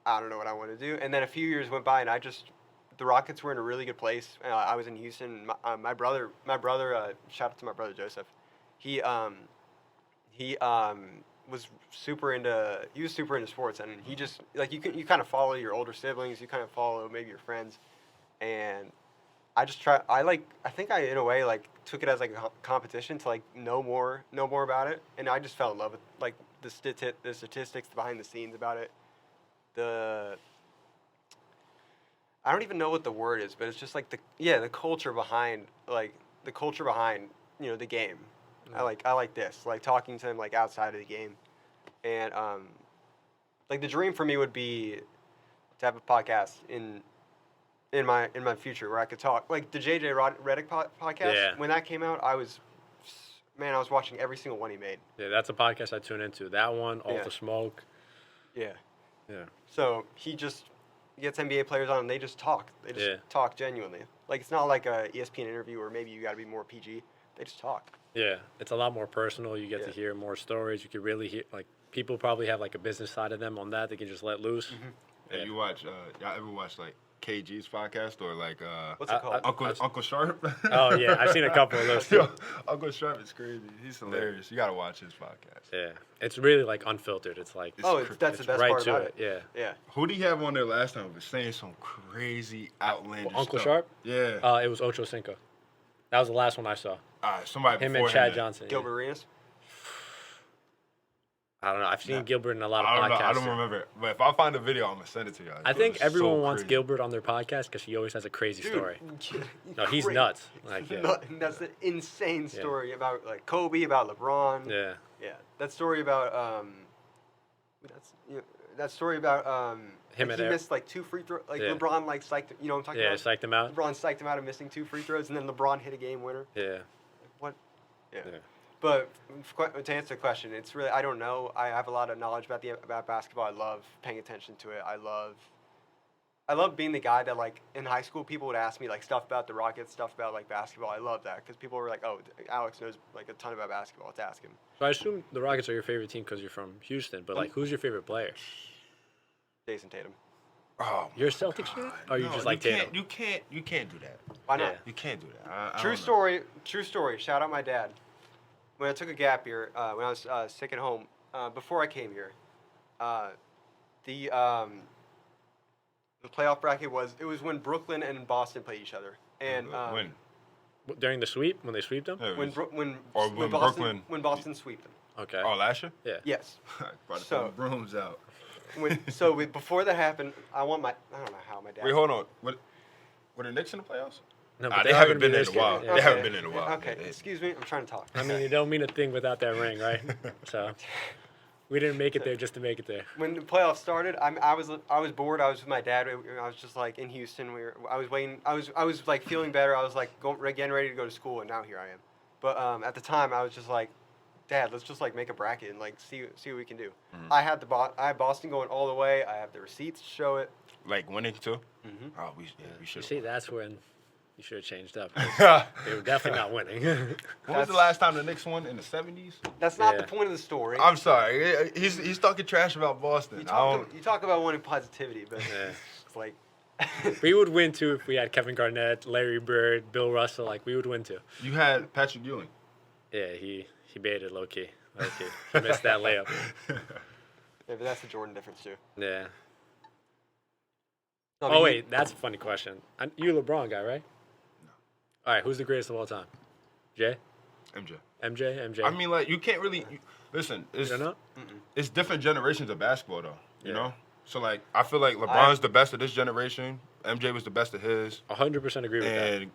[SPEAKER 1] I don't know what I want to do. And then a few years went by, and the Rockets were in a really good place. I was in Houston. My brother, shout out to my brother Joseph. He was super into sports, and he just like you kind of follow your older siblings, you kind of follow maybe your friends, and I think I in a way like took it as like a competition to like know more about it, and I just fell in love with like the statistics, the behind the scenes about it, I don't even know what the word is, but it's just like the culture behind the game. I like this, like talking to them like outside of the game, and like the dream for me would be to have a podcast in my future where I could talk like the Redick podcast.
[SPEAKER 2] Yeah.
[SPEAKER 1] When that came out, I was watching every single one he made.
[SPEAKER 2] Yeah, that's a podcast I tune into. That one, All
[SPEAKER 1] Yeah.
[SPEAKER 2] the Smoke.
[SPEAKER 1] Yeah.
[SPEAKER 2] Yeah.
[SPEAKER 1] So he just gets NBA players on and they just talk. They just talk genuinely. Like it's not like a ESPN interview where maybe you got to be more PG. They just talk.
[SPEAKER 2] Yeah, it's a lot more personal. You get to hear more stories. You can really hear, like, people probably have like a business side of them on that. They can just let loose.
[SPEAKER 3] Mm-hmm. And you watch, y'all ever watch like KG's podcast or like
[SPEAKER 1] What's it called?
[SPEAKER 3] Uncle Sharp?
[SPEAKER 2] Oh yeah, I've seen a couple of those too.
[SPEAKER 3] Yo, Uncle Sharp is crazy. He's hilarious. You gotta watch his podcast.
[SPEAKER 2] Yeah, it's really like unfiltered. It's like
[SPEAKER 1] That's the best
[SPEAKER 2] right
[SPEAKER 1] part
[SPEAKER 2] to
[SPEAKER 1] about
[SPEAKER 2] it.
[SPEAKER 1] it.
[SPEAKER 2] Yeah.
[SPEAKER 1] Yeah.
[SPEAKER 3] Who did he have on there last time? Was saying some crazy outlandish
[SPEAKER 2] Uncle
[SPEAKER 3] stuff.
[SPEAKER 2] Sharp?
[SPEAKER 3] Yeah.
[SPEAKER 2] It was Ocho Cinco. That was the last one I saw.
[SPEAKER 3] Somebody
[SPEAKER 2] Him
[SPEAKER 3] before
[SPEAKER 2] and Chad
[SPEAKER 3] that.
[SPEAKER 2] Johnson. yeah.
[SPEAKER 1] Gilbert Arenas.
[SPEAKER 2] I don't know. I've seen Gilbert in a lot of
[SPEAKER 3] I don't know.
[SPEAKER 2] podcasts.
[SPEAKER 3] I don't remember. But if I find a video, I'm gonna send it to y'all.
[SPEAKER 2] I
[SPEAKER 3] It
[SPEAKER 2] think
[SPEAKER 3] was
[SPEAKER 2] everyone
[SPEAKER 3] so
[SPEAKER 2] wants
[SPEAKER 3] crazy.
[SPEAKER 2] Gilbert on their podcast because he always has a crazy story. No, he's
[SPEAKER 1] Great.
[SPEAKER 2] nuts. Like, yeah.
[SPEAKER 1] That's an insane story about like Kobe, about LeBron.
[SPEAKER 2] Yeah.
[SPEAKER 1] Yeah. That story about that story about
[SPEAKER 2] Him
[SPEAKER 1] like,
[SPEAKER 2] and
[SPEAKER 1] he missed like 2 free throws. Like
[SPEAKER 2] Yeah.
[SPEAKER 1] LeBron like psyched. You know what I'm talking
[SPEAKER 2] Yeah,
[SPEAKER 1] about?
[SPEAKER 2] psyched him out.
[SPEAKER 1] LeBron psyched him out of missing 2 free throws, and then LeBron hit a game winner.
[SPEAKER 2] Yeah.
[SPEAKER 1] What? Yeah.
[SPEAKER 2] Yeah.
[SPEAKER 1] But to answer the question, it's really I don't know. I have a lot of knowledge about basketball. I love paying attention to it. I love being the guy that like in high school people would ask me like stuff about the Rockets, stuff about like basketball. I love that because people were like, "Oh, Alex knows like a ton about basketball. Let's ask him."
[SPEAKER 2] So I assume the Rockets are your favorite team because you're from Houston. But like, who's your favorite player?
[SPEAKER 1] Jason Tatum.
[SPEAKER 3] Oh,
[SPEAKER 2] You're a Celtics fan? Or you just like Tatum?
[SPEAKER 3] You can't do that.
[SPEAKER 1] Why not?
[SPEAKER 2] Yeah.
[SPEAKER 3] You can't do that. I
[SPEAKER 1] True
[SPEAKER 3] don't know.
[SPEAKER 1] story. True story. Shout out my dad. When I took a gap year, when I was sick at home, before I came here, the playoff bracket was when Brooklyn and Boston played each other, and
[SPEAKER 3] When?
[SPEAKER 2] During the sweep, when they sweeped them?
[SPEAKER 3] Yeah, it
[SPEAKER 1] when
[SPEAKER 3] was-
[SPEAKER 1] Bro- when
[SPEAKER 3] or
[SPEAKER 1] when
[SPEAKER 3] when
[SPEAKER 1] Boston
[SPEAKER 3] Brooklyn-
[SPEAKER 1] when Boston sweeped them.
[SPEAKER 2] Okay.
[SPEAKER 3] Oh, last year?
[SPEAKER 2] Yeah.
[SPEAKER 1] Yes.
[SPEAKER 3] Brought
[SPEAKER 1] So-
[SPEAKER 3] the brooms out.
[SPEAKER 1] Before that happened, I don't know how my dad.
[SPEAKER 3] Wait, hold on. Were the Knicks in the playoffs?
[SPEAKER 2] No,
[SPEAKER 3] They haven't been in
[SPEAKER 2] this
[SPEAKER 3] a
[SPEAKER 2] year.
[SPEAKER 3] while.
[SPEAKER 2] Yeah.
[SPEAKER 3] They haven't been in a while.
[SPEAKER 1] Okay, excuse me. I'm trying to talk.
[SPEAKER 2] I mean, you don't mean a thing without that ring, right? So we didn't make it there just to make it there.
[SPEAKER 1] When the playoffs started, I was bored. I was with my dad. I was just like in Houston. I was waiting. I was like feeling better. I was like getting ready to go to school, and now here I am. But at the time, I was just like, Dad, let's just like make a bracket and like see what we can do.
[SPEAKER 3] Mm-hmm.
[SPEAKER 1] I had Boston going all the way. I have the receipts to show it.
[SPEAKER 3] Like winning too?
[SPEAKER 1] Mhm.
[SPEAKER 3] Oh, we
[SPEAKER 2] You
[SPEAKER 3] should.
[SPEAKER 2] see, that's when you should have changed up.
[SPEAKER 3] When
[SPEAKER 2] They were definitely not winning.
[SPEAKER 3] was the last time the Knicks won? In the 70s?
[SPEAKER 1] That's not
[SPEAKER 2] Yeah.
[SPEAKER 1] the point of the story.
[SPEAKER 3] I'm sorry. He's talking trash about Boston.
[SPEAKER 1] You talk about wanting positivity, but
[SPEAKER 2] Yeah.
[SPEAKER 1] it's like
[SPEAKER 2] We would win too if we had Kevin Garnett, Larry Bird, Bill Russell. Like, we would win too.
[SPEAKER 3] You had Patrick Ewing.
[SPEAKER 2] Yeah, he baited low key. He missed that layup.
[SPEAKER 1] yeah, but that's the Jordan difference too.
[SPEAKER 2] Yeah.
[SPEAKER 1] No, but
[SPEAKER 2] Oh
[SPEAKER 1] he-
[SPEAKER 2] wait, that's a funny question. You a LeBron guy, right?
[SPEAKER 3] No.
[SPEAKER 2] All right, who's the greatest of all time? Jay?
[SPEAKER 3] MJ.
[SPEAKER 2] MJ?
[SPEAKER 3] I mean, like, you can't really. Listen,
[SPEAKER 2] you don't know?
[SPEAKER 3] it's different generations of basketball, though. You
[SPEAKER 2] Yeah.
[SPEAKER 3] know? So, like, I feel like LeBron's the best of this generation. MJ was the best of his.
[SPEAKER 2] 100% agree with that.
[SPEAKER 3] And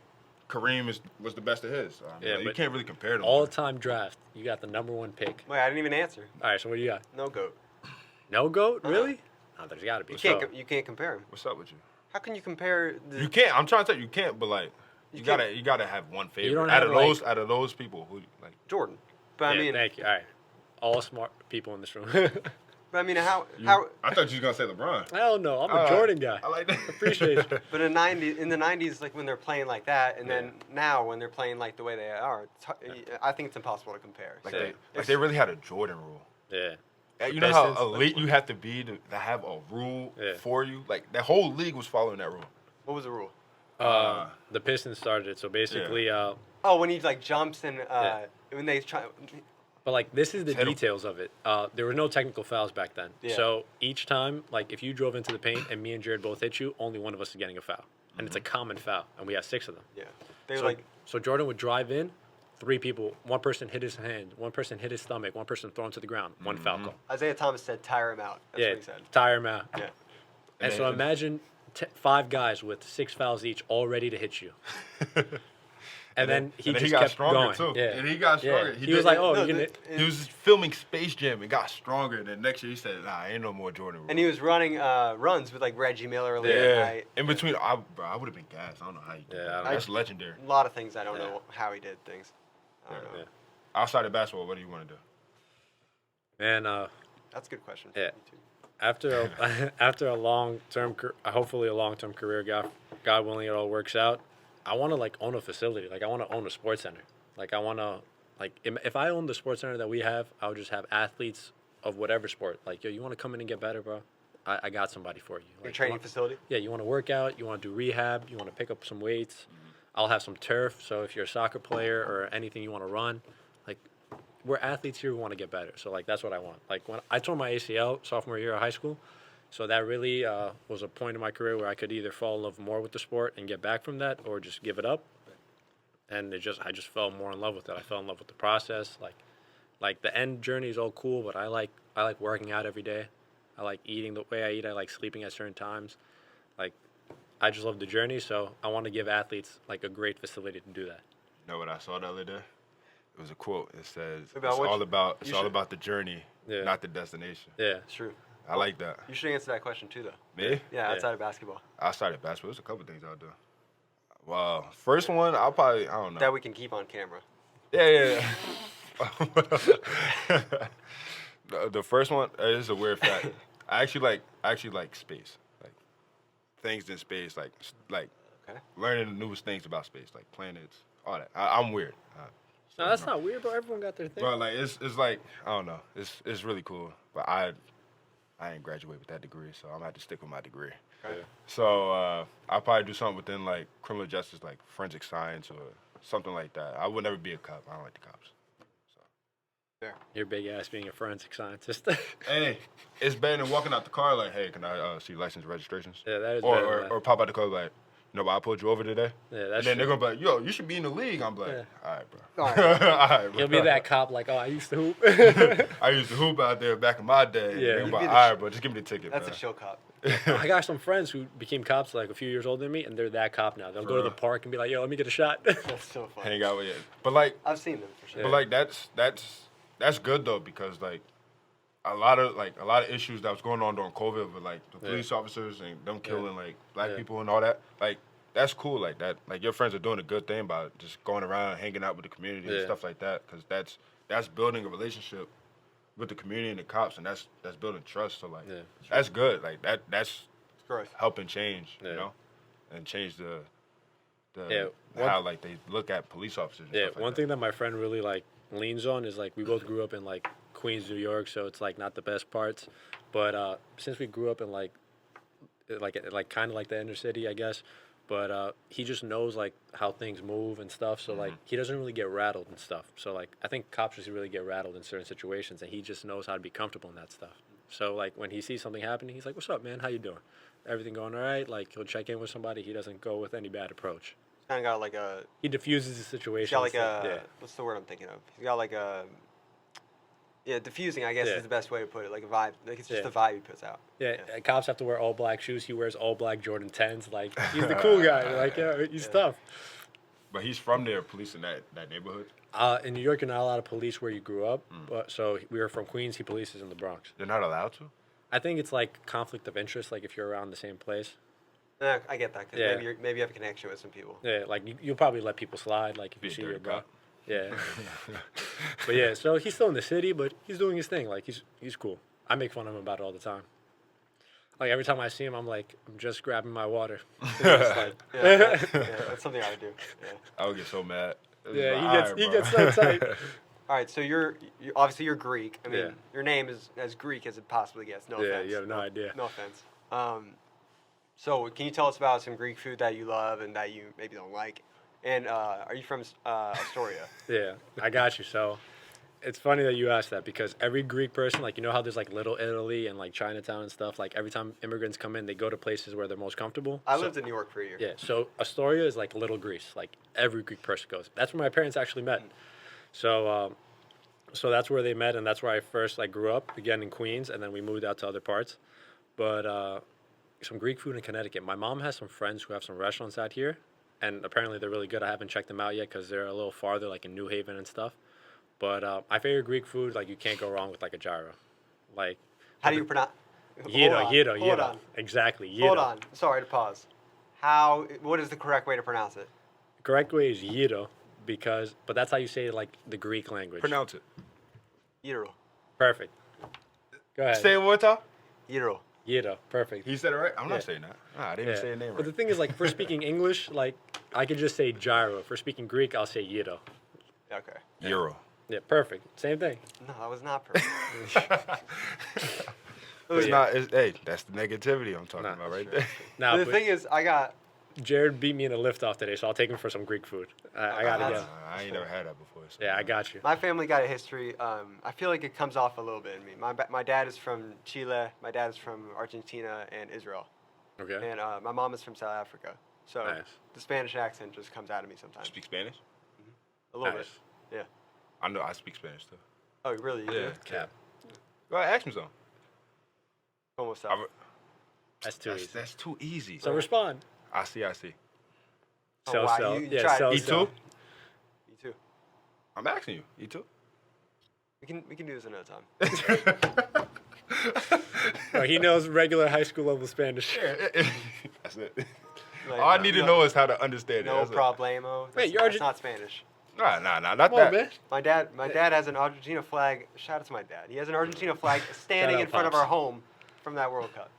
[SPEAKER 3] Kareem was the best of his. So, I mean,
[SPEAKER 2] Yeah,
[SPEAKER 3] you
[SPEAKER 2] but
[SPEAKER 3] can't really compare them.
[SPEAKER 2] All-time draft, you got the #1 pick.
[SPEAKER 1] Wait, I didn't even answer.
[SPEAKER 2] All right, so what do you got?
[SPEAKER 1] No goat.
[SPEAKER 2] No GOAT?
[SPEAKER 1] Uh-uh.
[SPEAKER 2] Really? Oh, there's got to be.
[SPEAKER 1] You can't compare him.
[SPEAKER 3] What's up with you?
[SPEAKER 1] How can you compare?
[SPEAKER 3] You can't. I'm trying to tell you, you can't. But like, you
[SPEAKER 1] can't-
[SPEAKER 3] gotta have one favorite
[SPEAKER 2] don't
[SPEAKER 3] out
[SPEAKER 2] have,
[SPEAKER 3] of those people who like.
[SPEAKER 1] Jordan. But
[SPEAKER 2] Yeah,
[SPEAKER 1] I mean,
[SPEAKER 2] thank you. All right. All smart people in this room.
[SPEAKER 1] but I mean, how?
[SPEAKER 3] I thought you was gonna say LeBron.
[SPEAKER 2] Hell no, I'm a Jordan guy.
[SPEAKER 3] I like that.
[SPEAKER 2] Appreciate you.
[SPEAKER 1] But in the '90s, like when they're playing like that, and then now when they're playing like the way they are, I think it's impossible to compare.
[SPEAKER 3] Like,
[SPEAKER 1] So
[SPEAKER 3] they really had a Jordan rule.
[SPEAKER 2] Yeah.
[SPEAKER 3] You know how
[SPEAKER 2] Pistons,
[SPEAKER 3] elite you have to be to have a rule
[SPEAKER 2] Yeah.
[SPEAKER 3] for you. Like that whole league was following that rule.
[SPEAKER 1] what was the rule?
[SPEAKER 2] The Pistons started it, so basically,
[SPEAKER 1] Oh, when he like jumps and when they try.
[SPEAKER 2] but like this is the
[SPEAKER 3] Hit 'em.
[SPEAKER 2] details of it. There were no technical fouls back then,
[SPEAKER 1] Yeah.
[SPEAKER 2] so each time, like if you drove into the paint and me and Jared both hit you, only one of us is getting a foul, and it's a common foul, and we have 6 of them.
[SPEAKER 1] Yeah, they were
[SPEAKER 2] So,
[SPEAKER 1] like.
[SPEAKER 2] so Jordan would drive in, 3 people, one person hit his hand, one person hit his stomach, one person thrown to the ground, one foul call.
[SPEAKER 1] Isaiah Thomas said, "Tire him out." That's
[SPEAKER 2] Yeah,
[SPEAKER 1] what he said.
[SPEAKER 2] tire him out.
[SPEAKER 1] Yeah.
[SPEAKER 2] And so imagine 5 guys with 6 fouls each, all ready to hit you. And then he
[SPEAKER 3] and
[SPEAKER 2] just
[SPEAKER 3] got
[SPEAKER 2] kept
[SPEAKER 3] stronger
[SPEAKER 2] going.
[SPEAKER 3] too.
[SPEAKER 2] Yeah.
[SPEAKER 3] And he got stronger.
[SPEAKER 2] Yeah. He was like, "Oh,
[SPEAKER 1] No,
[SPEAKER 2] you're gonna."
[SPEAKER 3] He was filming Space Jam and got stronger. And then next year he said, "Nah, ain't no more Jordan."
[SPEAKER 1] And he was running runs with like Reggie Miller late at
[SPEAKER 3] yeah.
[SPEAKER 1] night.
[SPEAKER 3] In between, I would have been gassed. I don't know how you did
[SPEAKER 2] Yeah,
[SPEAKER 3] that.
[SPEAKER 2] I
[SPEAKER 3] That's legendary.
[SPEAKER 1] A lot of things I don't
[SPEAKER 2] Yeah.
[SPEAKER 1] know how he did things. I don't know.
[SPEAKER 2] Yeah.
[SPEAKER 3] Outside of basketball, what do you want to do?
[SPEAKER 2] Man,
[SPEAKER 1] That's a good question.
[SPEAKER 2] Yeah.
[SPEAKER 1] Me too.
[SPEAKER 2] after a hopefully a long-term career, God willing, it all works out. I want to like own a facility. Like I want to own a sports center. Like I want to if I own the sports center that we have, I would just have athletes of whatever sport. Like, yo, you want to come in and get better, bro? I got somebody for you.
[SPEAKER 1] Your
[SPEAKER 2] Like,
[SPEAKER 1] training facility?
[SPEAKER 2] Yeah, you want to work out, you want to do rehab, you want to pick up some weights. I'll have some turf. So if you're a soccer player or anything you want to run, like we're athletes here who want to get better. So like that's what I want. Like when I tore my ACL sophomore year of high school, so that really was a point in my career where I could either fall in love more with the sport and get back from that, or just give it up. And I just fell more in love with it. I fell in love with the process. Like the end journey is all cool, but I like working out every day. I like eating the way I eat. I like sleeping at certain times. Like I just love the journey. So I want to give athletes like a great facility to do that.
[SPEAKER 3] You know what I saw the other day? It was a quote. It says,
[SPEAKER 1] About
[SPEAKER 3] "It's
[SPEAKER 1] what
[SPEAKER 3] all
[SPEAKER 1] you-
[SPEAKER 3] about
[SPEAKER 1] you
[SPEAKER 3] it's all
[SPEAKER 1] should-
[SPEAKER 3] about the journey,
[SPEAKER 2] Yeah.
[SPEAKER 3] not the destination."
[SPEAKER 2] Yeah.
[SPEAKER 1] It's true.
[SPEAKER 3] I like that.
[SPEAKER 1] You should answer that question too, though.
[SPEAKER 3] Me?
[SPEAKER 1] Yeah, outside of basketball.
[SPEAKER 3] Outside of basketball, there's a couple things I'll do. Well, first one, I don't know.
[SPEAKER 1] That we can keep on camera.
[SPEAKER 3] Yeah. The first one is a weird fact. I actually like space, like things in space, like
[SPEAKER 1] Okay.
[SPEAKER 3] learning the newest things about space, like planets, all that. I'm weird.
[SPEAKER 2] No, that's not weird, bro. Everyone got their thing.
[SPEAKER 3] Bro, like it's like I don't know. It's really cool, but I ain't graduate with that degree, so I'm gonna have to stick with my degree.
[SPEAKER 1] Okay.
[SPEAKER 3] So I'll probably do something within like criminal justice, like forensic science or something like that. I would never be a cop. I don't like the cops.
[SPEAKER 1] Fair.
[SPEAKER 2] Your big ass being a forensic scientist.
[SPEAKER 3] Hey, it's better than walking out the car like, hey, can I see license and registrations?
[SPEAKER 2] Yeah, that is
[SPEAKER 3] Or,
[SPEAKER 2] better
[SPEAKER 3] or,
[SPEAKER 2] than that.
[SPEAKER 3] or pop out the car like, no, but I pulled you over today.
[SPEAKER 2] Yeah,
[SPEAKER 3] And
[SPEAKER 2] that's
[SPEAKER 3] then they're
[SPEAKER 2] true.
[SPEAKER 3] gonna be like, yo, you should be in the league. I'm like,
[SPEAKER 2] Yeah.
[SPEAKER 3] all right, bro.
[SPEAKER 1] All right.
[SPEAKER 3] All right, bro.
[SPEAKER 2] He'll be that cop like, oh, I used to hoop.
[SPEAKER 3] I used to hoop out there back in my day.
[SPEAKER 2] Yeah.
[SPEAKER 3] Yeah.
[SPEAKER 2] You'd
[SPEAKER 3] Like,
[SPEAKER 1] be
[SPEAKER 3] all
[SPEAKER 1] the
[SPEAKER 3] right, bro, just give me the ticket,
[SPEAKER 1] That's
[SPEAKER 3] man.
[SPEAKER 1] a chill cop.
[SPEAKER 2] I got some friends who became cops like a few years older than me, and they're that cop now. They'll go to the
[SPEAKER 3] real?
[SPEAKER 2] park and be like, yo, let me get a shot.
[SPEAKER 1] That's so fun.
[SPEAKER 3] Hang out with you. But like,
[SPEAKER 1] I've seen them for sure.
[SPEAKER 3] but like that's good though, because like a lot of issues that was going on during COVID with like the police officers and them killing like black
[SPEAKER 2] Yeah.
[SPEAKER 3] people and all that. Like that's cool. Like that. Like your friends are doing a good thing by just going around hanging out with the community and
[SPEAKER 2] Yeah.
[SPEAKER 3] stuff like that. Because that's building a relationship with the community and the cops, and that's building trust. So like
[SPEAKER 2] Yeah.
[SPEAKER 3] that's good. Like that's
[SPEAKER 1] It's growth.
[SPEAKER 3] helping change.
[SPEAKER 2] Yeah.
[SPEAKER 3] You know, and change the
[SPEAKER 2] Yeah,
[SPEAKER 3] how like they look at police officers. And
[SPEAKER 2] Yeah,
[SPEAKER 3] stuff like
[SPEAKER 2] one
[SPEAKER 3] that.
[SPEAKER 2] thing that my friend really like leans on is like we both grew up in like Queens, New York, so it's like not the best parts, but since we grew up in like kind of like the inner city, I guess, but he just knows like how things move and stuff, so like he doesn't really get rattled and stuff. So like I think cops just really get rattled in certain situations, and he just knows how to be comfortable in that stuff. So like when he sees something happening, he's like, "What's up, man? How you doing? Everything going all right?" Like he'll check in with somebody. He doesn't go with any bad approach.
[SPEAKER 1] Kind of got like a.
[SPEAKER 2] He diffuses the
[SPEAKER 1] He's
[SPEAKER 2] situation.
[SPEAKER 1] got like
[SPEAKER 2] and
[SPEAKER 1] a.
[SPEAKER 2] stuff.
[SPEAKER 1] What's the word I'm thinking of? He's got like a. Yeah, diffusing, I guess,
[SPEAKER 2] Yeah.
[SPEAKER 1] is the best way to put it. Like a vibe. Like it's just
[SPEAKER 2] Yeah.
[SPEAKER 1] the vibe he puts out.
[SPEAKER 2] Yeah, cops have to wear all black shoes. He wears all black Jordan 10s. Like, he's the cool guy. Like, yeah, he's tough.
[SPEAKER 3] But he's from there, policing that neighborhood.
[SPEAKER 2] In New York, you're not allowed to police where you grew up. But so we were from Queens. He polices in the Bronx.
[SPEAKER 3] They're not allowed to.
[SPEAKER 2] I think it's like conflict of interest. Like if you're around the same place.
[SPEAKER 1] I get that because
[SPEAKER 2] Yeah.
[SPEAKER 1] maybe you have a connection with some people.
[SPEAKER 2] Yeah, like you'll probably let people slide. Like if
[SPEAKER 3] Be
[SPEAKER 2] you
[SPEAKER 3] a
[SPEAKER 2] see your
[SPEAKER 3] dirty
[SPEAKER 2] bro.
[SPEAKER 3] cop.
[SPEAKER 2] Yeah. But yeah, so he's still in the city, but he's doing his thing. Like he's cool. I make fun of him about it all the time. Like every time I see him, I'm like, I'm just grabbing my water. It's like,
[SPEAKER 1] Yeah, that's something I would do. Yeah.
[SPEAKER 3] I would get so mad. It's
[SPEAKER 2] yeah,
[SPEAKER 3] like,
[SPEAKER 2] he
[SPEAKER 3] "All
[SPEAKER 2] gets
[SPEAKER 3] right,
[SPEAKER 2] so
[SPEAKER 3] bro."
[SPEAKER 2] tight.
[SPEAKER 1] All right, so you're obviously you're Greek. I mean,
[SPEAKER 2] Yeah.
[SPEAKER 1] your name is as Greek as it possibly gets. No
[SPEAKER 2] Yeah,
[SPEAKER 1] offense.
[SPEAKER 2] you have no idea.
[SPEAKER 1] No offense. So can you tell us about some Greek food that you love and that you maybe don't like? And are you from Astoria?
[SPEAKER 2] Yeah, I got you. So it's funny that you asked that because every Greek person, like, you know how there's like Little Italy and like Chinatown and stuff? Like every time immigrants come in, they go to places where they're most comfortable.
[SPEAKER 1] I
[SPEAKER 2] So-
[SPEAKER 1] lived in New York for a year.
[SPEAKER 2] Yeah, so Astoria is like Little Greece. Like every Greek person goes. That's where my parents actually met. So, so that's where they met, and that's where I first like grew up. Again in Queens, and then we moved out to other parts. But some Greek food in Connecticut. My mom has some friends who have some restaurants out here, and apparently they're really good. I haven't checked them out yet because they're a little farther, like in New Haven and stuff. But my favorite Greek food, like you can't go wrong with like a gyro. Like
[SPEAKER 1] How do you pronounce?
[SPEAKER 2] Hold on. Exactly. Gyro.
[SPEAKER 1] Hold on. Sorry to pause. What is the correct way to pronounce it?
[SPEAKER 2] The correct way is gyro but that's how you say it, like the Greek language.
[SPEAKER 3] Pronounce it.
[SPEAKER 1] Gyro.
[SPEAKER 2] Perfect. Go ahead.
[SPEAKER 3] Say it one more time.
[SPEAKER 1] Gyro.
[SPEAKER 2] Gyro. Perfect.
[SPEAKER 3] He said it right? I'm
[SPEAKER 2] Yeah.
[SPEAKER 3] not saying that. I didn't even say your name right.
[SPEAKER 2] But the thing is, like, for speaking English, like, I could just say gyro. For speaking Greek, I'll say gyro.
[SPEAKER 1] Okay.
[SPEAKER 3] Euro.
[SPEAKER 2] Yeah, perfect. Same thing.
[SPEAKER 1] No, that was not perfect.
[SPEAKER 3] It's not. Hey, that's the negativity I'm talking about right there.
[SPEAKER 2] Now,
[SPEAKER 1] The thing is, I got.
[SPEAKER 2] Jared beat me in a lift off today, so I'll take him for some Greek food. I gotta get.
[SPEAKER 3] I ain't never had that before. So.
[SPEAKER 2] Yeah, I got you.
[SPEAKER 1] My family got a history. I feel like it comes off a little bit in me. My dad is from Chile. My dad is from Argentina and Israel.
[SPEAKER 2] Okay.
[SPEAKER 1] And my mom is from South Africa. So
[SPEAKER 2] Nice.
[SPEAKER 1] the Spanish accent just comes out of me sometimes.
[SPEAKER 3] Speak Spanish?
[SPEAKER 1] A little
[SPEAKER 2] Nice.
[SPEAKER 1] bit. Yeah.
[SPEAKER 3] I know. I speak Spanish too.
[SPEAKER 1] Oh, really? You do?
[SPEAKER 2] Cap.
[SPEAKER 3] Go ahead, ask me something.
[SPEAKER 1] Almost
[SPEAKER 3] I
[SPEAKER 1] up.
[SPEAKER 3] re-
[SPEAKER 2] That's too easy.
[SPEAKER 3] That's too easy.
[SPEAKER 2] So respond.
[SPEAKER 3] I see.
[SPEAKER 1] Oh,
[SPEAKER 2] So
[SPEAKER 1] wow,
[SPEAKER 2] so
[SPEAKER 1] you
[SPEAKER 2] yeah.
[SPEAKER 1] tried.
[SPEAKER 2] So
[SPEAKER 3] E2?
[SPEAKER 2] so.
[SPEAKER 1] Me too.
[SPEAKER 3] I'm asking you. You too?
[SPEAKER 1] We can do this another time.
[SPEAKER 2] Oh, he knows regular high school level Spanish.
[SPEAKER 3] That's it.
[SPEAKER 1] Like,
[SPEAKER 3] All I need to know is how to understand it.
[SPEAKER 1] No
[SPEAKER 3] That's it.
[SPEAKER 1] problemo.
[SPEAKER 2] Wait, you're
[SPEAKER 1] That's
[SPEAKER 2] Argent-
[SPEAKER 1] not Spanish.
[SPEAKER 3] Nah, not
[SPEAKER 2] Come
[SPEAKER 3] that.
[SPEAKER 2] on, man.
[SPEAKER 1] My dad has an Argentina flag. Shout out to my dad. He has an Argentina flag standing
[SPEAKER 2] out,
[SPEAKER 1] in front of
[SPEAKER 2] Pops.
[SPEAKER 1] our home from that World Cup.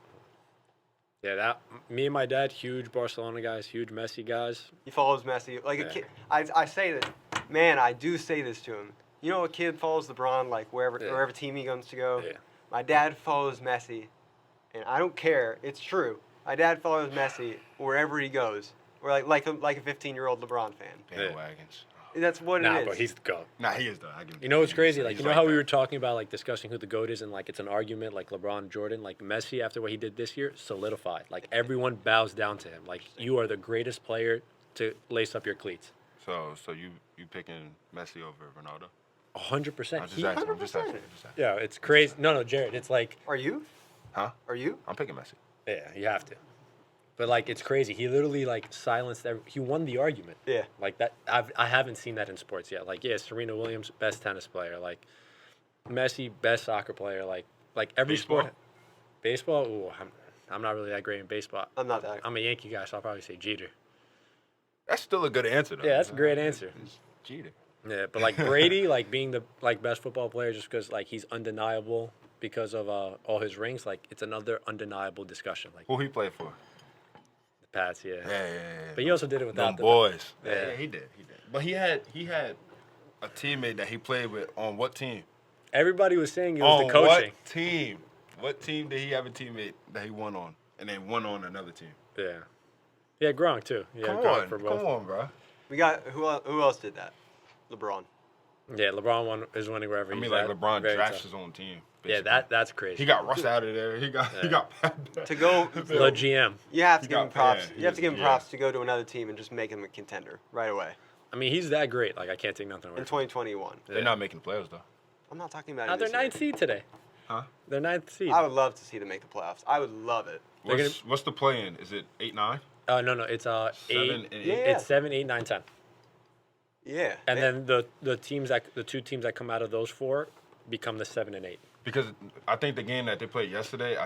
[SPEAKER 2] Yeah, me and my dad, huge Barcelona guys, huge Messi guys.
[SPEAKER 1] He follows Messi like a
[SPEAKER 2] Yeah.
[SPEAKER 1] kid. I say this, man. I do say this to him. You know, a kid follows LeBron like wherever team he comes to go.
[SPEAKER 2] Yeah.
[SPEAKER 1] My dad follows Messi, and I don't care. It's true. My dad follows Messi wherever he goes. Or like a 15-year-old LeBron fan.
[SPEAKER 3] Bandwagons.
[SPEAKER 1] That's what
[SPEAKER 2] Nah,
[SPEAKER 1] it is.
[SPEAKER 2] but he's the GOAT.
[SPEAKER 3] Nah, he is though. I give him
[SPEAKER 2] You know what's crazy?
[SPEAKER 3] he's-
[SPEAKER 2] Like,
[SPEAKER 3] he's
[SPEAKER 2] you know how we
[SPEAKER 3] that.
[SPEAKER 2] were talking about, like, discussing who the GOAT is and, like, it's an argument, like, LeBron and Jordan. Like, Messi, after what he did this year, solidified. Like, everyone bows down to him. Like, you are the greatest player to lace up your cleats.
[SPEAKER 3] So you picking Messi over Ronaldo?
[SPEAKER 2] 100%.
[SPEAKER 3] I'm just asking.
[SPEAKER 1] 100%.
[SPEAKER 2] Yeah, it's crazy. No, Jared, it's like,
[SPEAKER 1] Are you?
[SPEAKER 3] Huh?
[SPEAKER 1] Are you?
[SPEAKER 3] I'm picking Messi.
[SPEAKER 2] yeah, you have to. But, like, it's crazy. He literally, like, silenced he won the argument.
[SPEAKER 1] Yeah.
[SPEAKER 2] Like, that, I haven't seen that in sports yet. Like, yeah, Serena Williams, best tennis player. Like, Messi, best soccer player. Like every
[SPEAKER 3] Baseball?
[SPEAKER 2] sport. Baseball? Ooh, I'm not really that great in baseball.
[SPEAKER 1] I'm not that.
[SPEAKER 2] I'm a Yankee guy, so I'll probably say Jeter.
[SPEAKER 3] That's still a good answer though.
[SPEAKER 2] Yeah, that's a great answer.
[SPEAKER 3] It's Jeter.
[SPEAKER 2] Yeah, but, like, Brady, like, being the, like, best football player just because, like, he's undeniable because of all his rings, like, it's another undeniable discussion. Like,
[SPEAKER 3] Who he played for?
[SPEAKER 2] the Pats, yeah.
[SPEAKER 3] Yeah.
[SPEAKER 2] But he also did it
[SPEAKER 3] Them
[SPEAKER 2] without
[SPEAKER 3] boys.
[SPEAKER 2] Yeah.
[SPEAKER 3] Yeah, he did. But he had a teammate that he played with on what team?
[SPEAKER 2] Everybody was saying it was
[SPEAKER 3] On
[SPEAKER 2] the coaching.
[SPEAKER 3] what team? What team did he have a teammate that he won on, and then won on another team?
[SPEAKER 2] Yeah. Yeah, Gronk, too. Yeah,
[SPEAKER 3] Come
[SPEAKER 2] Gronk
[SPEAKER 3] on,
[SPEAKER 2] for both.
[SPEAKER 3] come on, bro.
[SPEAKER 1] We got who else did that? LeBron.
[SPEAKER 2] Yeah, LeBron is winning wherever
[SPEAKER 3] I
[SPEAKER 2] he's
[SPEAKER 3] mean, like
[SPEAKER 2] at.
[SPEAKER 3] LeBron
[SPEAKER 2] Very
[SPEAKER 3] drafts
[SPEAKER 2] tough.
[SPEAKER 3] his own team.
[SPEAKER 2] Yeah,
[SPEAKER 3] basically.
[SPEAKER 2] that's crazy.
[SPEAKER 3] He got Russ out of there. He got
[SPEAKER 1] To go,
[SPEAKER 2] the GM.
[SPEAKER 1] you have to
[SPEAKER 3] He
[SPEAKER 1] give him
[SPEAKER 3] got
[SPEAKER 1] props.
[SPEAKER 3] paid.
[SPEAKER 1] You have to give him
[SPEAKER 3] Yeah.
[SPEAKER 1] props to go to another team and just make him a contender right away
[SPEAKER 2] I mean, he's that great. Like, I can't take nothing away
[SPEAKER 1] in
[SPEAKER 2] from him.
[SPEAKER 1] 2021.
[SPEAKER 3] They're not making the playoffs though.
[SPEAKER 1] I'm not talking about.
[SPEAKER 2] They're
[SPEAKER 1] this year.
[SPEAKER 2] ninth seed today.
[SPEAKER 3] Huh?
[SPEAKER 2] They're ninth seed.
[SPEAKER 1] I would love to see them make the playoffs. I would love it.
[SPEAKER 2] They're
[SPEAKER 3] What's the play in? Is it 8-9?
[SPEAKER 2] No, it's
[SPEAKER 3] 7
[SPEAKER 2] 8.
[SPEAKER 3] and 8.
[SPEAKER 1] Yeah.
[SPEAKER 2] It's 7, 8, 9, 10.
[SPEAKER 1] Yeah.
[SPEAKER 2] And then the two teams that come out of those four become the 7 and 8.
[SPEAKER 3] Because I think the game that they played yesterday,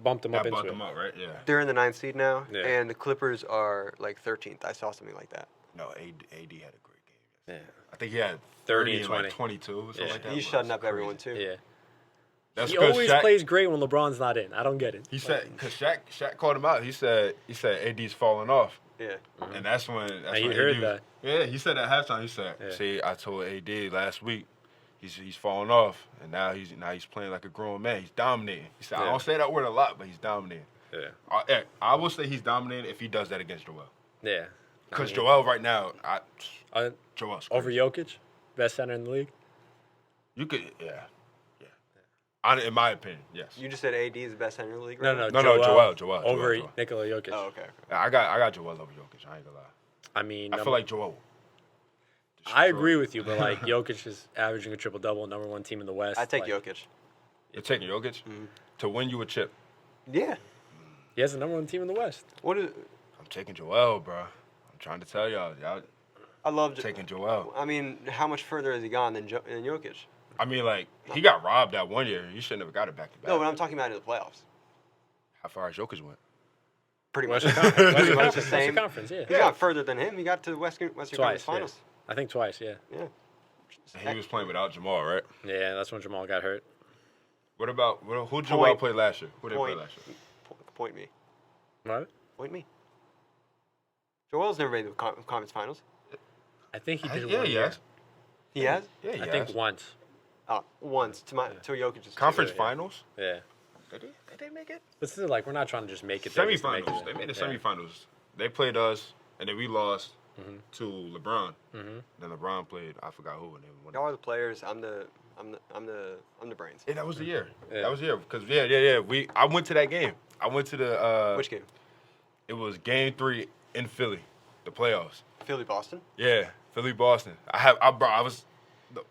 [SPEAKER 2] Bumped them up
[SPEAKER 3] that
[SPEAKER 2] into
[SPEAKER 3] bumped
[SPEAKER 2] it.
[SPEAKER 3] them up, right? Yeah.
[SPEAKER 1] they're in the 9th seed now,
[SPEAKER 2] Yeah.
[SPEAKER 1] and the Clippers are like 13th. I saw something like that.
[SPEAKER 3] No, AD had a great game.
[SPEAKER 2] Yeah.
[SPEAKER 3] I think he had
[SPEAKER 2] 30
[SPEAKER 3] 30
[SPEAKER 2] and
[SPEAKER 3] and like
[SPEAKER 2] 20.
[SPEAKER 3] 22 or something
[SPEAKER 2] Yeah.
[SPEAKER 3] like that.
[SPEAKER 1] He's
[SPEAKER 3] Bro,
[SPEAKER 1] shutting
[SPEAKER 3] it's
[SPEAKER 1] up everyone
[SPEAKER 3] crazy.
[SPEAKER 1] too.
[SPEAKER 2] Yeah.
[SPEAKER 3] That's
[SPEAKER 2] He
[SPEAKER 3] 'cause
[SPEAKER 2] always
[SPEAKER 3] Shaq,
[SPEAKER 2] plays great when LeBron's not in. I don't get it.
[SPEAKER 3] He said because Shaq called him out. He said AD's falling off,
[SPEAKER 1] Yeah.
[SPEAKER 3] and that's when
[SPEAKER 2] Hey, you
[SPEAKER 3] when
[SPEAKER 2] heard
[SPEAKER 3] AD
[SPEAKER 2] that.
[SPEAKER 3] Yeah, he said at halftime. He said,
[SPEAKER 2] Yeah.
[SPEAKER 3] "See, I told AD last week, he's falling off, and now he's playing like a grown man. He's dominating." He said, "I
[SPEAKER 2] Yeah.
[SPEAKER 3] don't say that word a lot, but he's dominating."
[SPEAKER 2] Yeah.
[SPEAKER 3] I will say he's dominating if he does that against Joel.
[SPEAKER 2] Yeah.
[SPEAKER 3] Because Joel right now, Joel's
[SPEAKER 2] Over
[SPEAKER 3] crazy.
[SPEAKER 2] Jokic, best center in the league.
[SPEAKER 3] You could, yeah. In my opinion, yes.
[SPEAKER 1] You just said AD is the best center in the league.
[SPEAKER 2] No,
[SPEAKER 1] Right
[SPEAKER 2] no,
[SPEAKER 3] No, Joel.
[SPEAKER 2] over
[SPEAKER 3] Joel.
[SPEAKER 2] Nikola Jokic.
[SPEAKER 1] now? Oh, okay.
[SPEAKER 3] I got Joel over Jokic. I ain't gonna lie.
[SPEAKER 2] I mean,
[SPEAKER 3] I feel like Joel.
[SPEAKER 2] I agree with you, but like Jokic is averaging a triple double, number one team in the West.
[SPEAKER 1] I take
[SPEAKER 2] like,
[SPEAKER 1] Jokic.
[SPEAKER 3] You're taking Jokic to win you a chip.
[SPEAKER 1] Yeah.
[SPEAKER 2] He has the number one team in the West.
[SPEAKER 1] What is?
[SPEAKER 3] I'm taking Joel, bro. I'm trying to tell y'all. Y'all
[SPEAKER 1] I love
[SPEAKER 3] taking Joel.
[SPEAKER 1] I mean, how much further has he gone than Jokic?
[SPEAKER 3] I mean, like, he got robbed that one year. He shouldn't have got it back to back.
[SPEAKER 1] No, but I'm talking about in the playoffs.
[SPEAKER 3] How far has Jokic went?
[SPEAKER 1] Pretty much.
[SPEAKER 2] Western Conference.
[SPEAKER 1] Pretty much the
[SPEAKER 2] Western
[SPEAKER 1] same.
[SPEAKER 2] Conference, yeah.
[SPEAKER 1] He got further than him. He got to the Western
[SPEAKER 2] Twice,
[SPEAKER 1] Conference
[SPEAKER 2] yeah.
[SPEAKER 1] Finals.
[SPEAKER 2] I think twice, yeah.
[SPEAKER 1] Yeah.
[SPEAKER 3] And he was playing without Jamal, right?
[SPEAKER 2] Yeah, that's when Jamal got hurt.
[SPEAKER 3] What about who Joel played last year? Who they
[SPEAKER 1] Point.
[SPEAKER 3] played last year?
[SPEAKER 1] Point me.
[SPEAKER 2] What?
[SPEAKER 1] Point me. Joel's never made the conference finals.
[SPEAKER 2] I think he did
[SPEAKER 3] Yeah,
[SPEAKER 2] one
[SPEAKER 3] he
[SPEAKER 2] year.
[SPEAKER 3] has.
[SPEAKER 1] He has?
[SPEAKER 3] Yeah, he
[SPEAKER 2] I
[SPEAKER 3] has.
[SPEAKER 2] think once.
[SPEAKER 1] Once to Jokic's
[SPEAKER 3] Conference
[SPEAKER 2] Yeah.
[SPEAKER 3] finals?
[SPEAKER 2] Yeah.
[SPEAKER 3] Did they make it?
[SPEAKER 2] But still, like, we're not trying to just make it there just to make
[SPEAKER 3] Semifinals.
[SPEAKER 2] it
[SPEAKER 3] They
[SPEAKER 2] there.
[SPEAKER 3] made the
[SPEAKER 2] Yeah.
[SPEAKER 3] semifinals. They played us, and then we lost
[SPEAKER 2] Mhm.
[SPEAKER 3] to LeBron.
[SPEAKER 2] Mhm.
[SPEAKER 3] Then LeBron played. I forgot who. And then won.
[SPEAKER 1] Y'all are the players. I'm the brains.
[SPEAKER 3] Yeah, that was the year.
[SPEAKER 2] Yeah.
[SPEAKER 3] That was the year. Because I went to that game. I went to the.
[SPEAKER 1] Which game?
[SPEAKER 3] It was Game 3 in Philly, the playoffs.
[SPEAKER 1] Philly Boston.
[SPEAKER 3] Yeah, Philly Boston. I was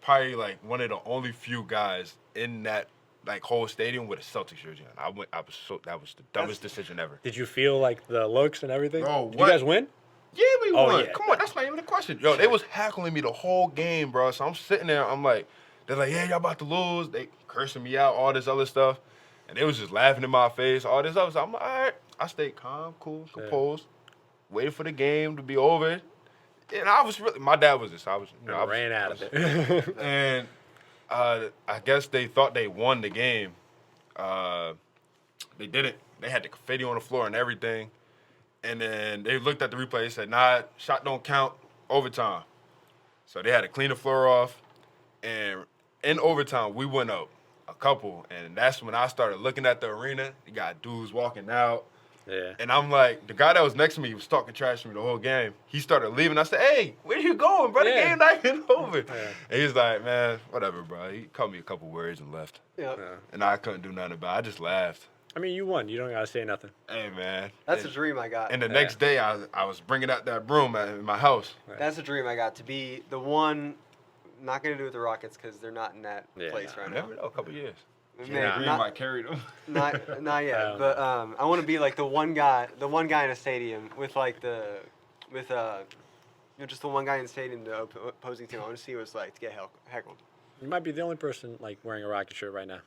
[SPEAKER 3] probably like one of the only few guys in that like whole stadium with a Celtics jersey on. That was the dumbest decision ever.
[SPEAKER 2] Did you feel like the looks and everything?
[SPEAKER 3] Bro,
[SPEAKER 2] Did
[SPEAKER 3] what?
[SPEAKER 2] you guys win?
[SPEAKER 3] Yeah, we
[SPEAKER 2] Oh,
[SPEAKER 3] won.
[SPEAKER 2] yeah.
[SPEAKER 3] Come on, that's not even a question. Yo, they was heckling me the whole game, bro. So I'm sitting there, I'm like, they're like, yeah, y'all about to lose. They cursing me out, all this other stuff. And they was just laughing in my face, all this other stuff. I'm like, all right. I stayed calm, cool, composed, waited for the game to be over. And I was really, my dad was this. I was, you know, I was,
[SPEAKER 2] ran out of there.
[SPEAKER 3] And I guess they thought they won the game. They didn't. They had the confetti on the floor and everything. And then they looked at the replay and said, nah, shot don't count, overtime. So they had to clean the floor off. And in overtime, we went up a couple. And that's when I started looking at the arena. You got dudes walking out.
[SPEAKER 2] Yeah.
[SPEAKER 3] And I'm like, the guy that was next to me was talking trash to me the whole game. He started leaving. I said, hey, where you going, bro? The
[SPEAKER 2] Yeah.
[SPEAKER 3] game not even over.
[SPEAKER 2] Yeah.
[SPEAKER 3] And he's like, man, whatever, bro. He called me a couple words and left.
[SPEAKER 1] Yeah.
[SPEAKER 2] Yeah.
[SPEAKER 3] And I couldn't do nothing about it. I just laughed.
[SPEAKER 2] I mean, you won. You don't gotta say nothing.
[SPEAKER 3] Hey, man.
[SPEAKER 1] That's a
[SPEAKER 3] and,
[SPEAKER 1] dream I got.
[SPEAKER 3] and the next day, I was bringing out that broom in my house.
[SPEAKER 1] That's a dream I got, to be the one. Not gonna do with the Rockets because they're not in that
[SPEAKER 2] Yeah,
[SPEAKER 1] place
[SPEAKER 2] nah,
[SPEAKER 1] right
[SPEAKER 3] Never
[SPEAKER 1] now.
[SPEAKER 3] know, a couple years.
[SPEAKER 1] Maybe
[SPEAKER 2] Yeah.
[SPEAKER 3] Dream
[SPEAKER 1] not,
[SPEAKER 3] might carry them.
[SPEAKER 1] not yet.
[SPEAKER 2] Um,
[SPEAKER 1] But I want to be like the one guy in a stadium with like just the one guy in the stadium, the opposing team. I want to see what it's like to get heckled.
[SPEAKER 2] You might be the only person like wearing a Rocket shirt right now.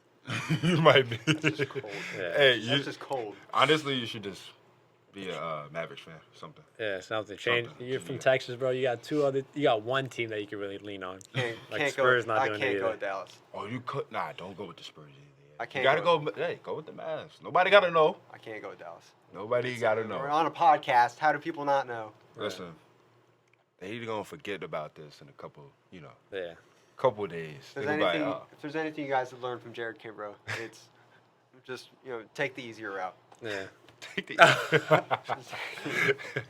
[SPEAKER 3] You might be.
[SPEAKER 1] That's just cold.
[SPEAKER 2] Yeah.
[SPEAKER 3] Hey,
[SPEAKER 1] That's just cold.
[SPEAKER 3] honestly, you should just be a Mavericks fan, something.
[SPEAKER 2] Yeah, something changed.
[SPEAKER 3] Something.
[SPEAKER 2] You're from
[SPEAKER 3] Yeah.
[SPEAKER 2] Texas, bro. You got one team that you can really lean on.
[SPEAKER 1] Can't
[SPEAKER 2] Like
[SPEAKER 1] go.
[SPEAKER 2] Spurs not
[SPEAKER 1] I
[SPEAKER 2] doing
[SPEAKER 1] can't
[SPEAKER 2] it
[SPEAKER 1] go
[SPEAKER 2] either.
[SPEAKER 1] with Dallas.
[SPEAKER 3] Oh, you could? Nah, don't go with the Spurs either.
[SPEAKER 1] I can't
[SPEAKER 3] You gotta
[SPEAKER 1] go-
[SPEAKER 3] go. Hey, go with the Mavs. Nobody gotta know.
[SPEAKER 1] I can't go with Dallas.
[SPEAKER 3] Nobody gotta
[SPEAKER 1] We're
[SPEAKER 3] know.
[SPEAKER 1] on a podcast. How do people not know?
[SPEAKER 3] Listen, they gonna forget about this in a couple,
[SPEAKER 2] Yeah.
[SPEAKER 3] couple days.
[SPEAKER 1] If there's
[SPEAKER 3] They'll be like,
[SPEAKER 1] anything,
[SPEAKER 3] "Oh."
[SPEAKER 1] if there's anything you guys have learned from Jared Kimbrough, it's just take the easier route.
[SPEAKER 2] Yeah.
[SPEAKER 3] Take the-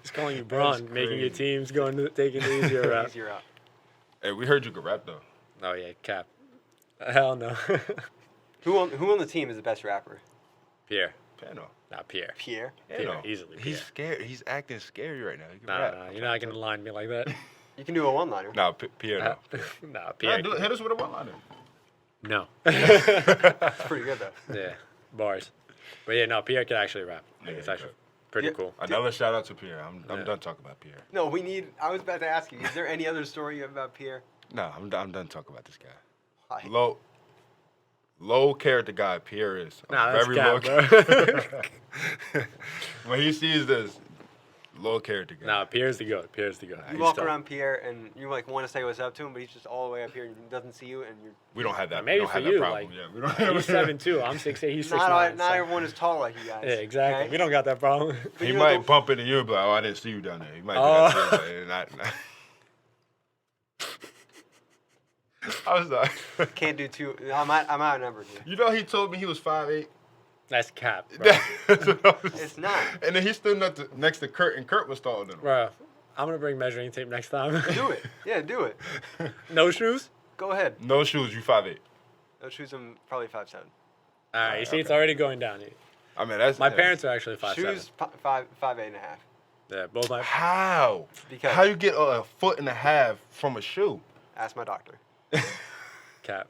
[SPEAKER 2] He's calling you Braun, making your
[SPEAKER 3] crazy.
[SPEAKER 2] teams taking the easier route.
[SPEAKER 1] Easier route.
[SPEAKER 3] Hey, we heard you could rap though.
[SPEAKER 2] Oh yeah, Cap. Hell no.
[SPEAKER 1] Who on the team is the best rapper?
[SPEAKER 2] Pierre.
[SPEAKER 3] Pano.
[SPEAKER 2] Not Pierre.
[SPEAKER 1] Pierre.
[SPEAKER 2] Pierre, easily
[SPEAKER 3] He's
[SPEAKER 2] Pierre.
[SPEAKER 3] scared. He's acting scary right now. He can
[SPEAKER 2] Nah,
[SPEAKER 3] rap.
[SPEAKER 2] you're not gonna line me like that.
[SPEAKER 1] You can do a one-liner.
[SPEAKER 3] Nah, Pierre. No.
[SPEAKER 2] Nah, Pierre.
[SPEAKER 3] Nah, hit us with a one-liner.
[SPEAKER 2] No.
[SPEAKER 1] It's pretty good though.
[SPEAKER 2] Yeah, bars. But yeah, no, Pierre can actually rap. Like,
[SPEAKER 3] Yeah,
[SPEAKER 2] it's
[SPEAKER 3] he
[SPEAKER 2] actually
[SPEAKER 3] could.
[SPEAKER 2] pretty
[SPEAKER 1] Yeah.
[SPEAKER 2] cool.
[SPEAKER 3] Another shout out to Pierre. I'm
[SPEAKER 2] Yeah.
[SPEAKER 3] done talking about Pierre.
[SPEAKER 1] No, we need. I was about to ask you. Is there any other story you have about Pierre?
[SPEAKER 3] No, I'm done talking about this guy.
[SPEAKER 1] Hi.
[SPEAKER 3] Low character guy Pierre is.
[SPEAKER 2] Nah, that's
[SPEAKER 3] Very
[SPEAKER 2] Cap,
[SPEAKER 3] low.
[SPEAKER 2] bro.
[SPEAKER 3] When he sees this, low character guy.
[SPEAKER 2] Nah, Pierre's the goat. Pierre's the goat.
[SPEAKER 1] You
[SPEAKER 2] He's
[SPEAKER 1] walk
[SPEAKER 2] tough.
[SPEAKER 1] around Pierre and you want to say what's up to him, but he's just all the way up here and he doesn't see you, and you're.
[SPEAKER 3] We don't have that.
[SPEAKER 2] Maybe
[SPEAKER 3] we don't
[SPEAKER 2] for
[SPEAKER 3] have that
[SPEAKER 2] you,
[SPEAKER 3] problem.
[SPEAKER 2] like,
[SPEAKER 3] Yeah, we don't have
[SPEAKER 2] He's 7'2". I'm 6'8". He's 6'9".
[SPEAKER 1] Not
[SPEAKER 2] so-
[SPEAKER 1] everyone is tall like you guys.
[SPEAKER 2] Yeah, exactly.
[SPEAKER 1] okay?
[SPEAKER 2] We don't got that problem.
[SPEAKER 1] But
[SPEAKER 3] He
[SPEAKER 1] you
[SPEAKER 3] might
[SPEAKER 1] know,
[SPEAKER 3] bump into you and be like, oh, I didn't see you down there. He might do
[SPEAKER 2] Oh.
[SPEAKER 3] that too, but not. I was like,
[SPEAKER 1] Can't do two. I'm outnumbered here.
[SPEAKER 3] you know, he told me he was 5'8".
[SPEAKER 2] That's Cap, bro.
[SPEAKER 3] That's what I was-
[SPEAKER 1] It's not.
[SPEAKER 3] And then he stood next to Kurt, and Kurt was taller than him.
[SPEAKER 2] Bro, I'm gonna bring measuring tape next time.
[SPEAKER 1] Do it. Yeah, do it.
[SPEAKER 2] No shoes?
[SPEAKER 1] Go ahead.
[SPEAKER 3] No shoes, you 5'8".
[SPEAKER 1] Those shoes, I'm probably 5'7".
[SPEAKER 2] All right, you see, it's
[SPEAKER 3] okay.
[SPEAKER 2] already going down.
[SPEAKER 3] I mean, that's
[SPEAKER 2] My parents are actually 5'7".
[SPEAKER 1] Shoes, 5'8.5".
[SPEAKER 2] Yeah, both my.
[SPEAKER 3] How?
[SPEAKER 1] Because-
[SPEAKER 3] How you get a foot and a half from a shoe?
[SPEAKER 1] Ask my doctor.
[SPEAKER 2] Cap.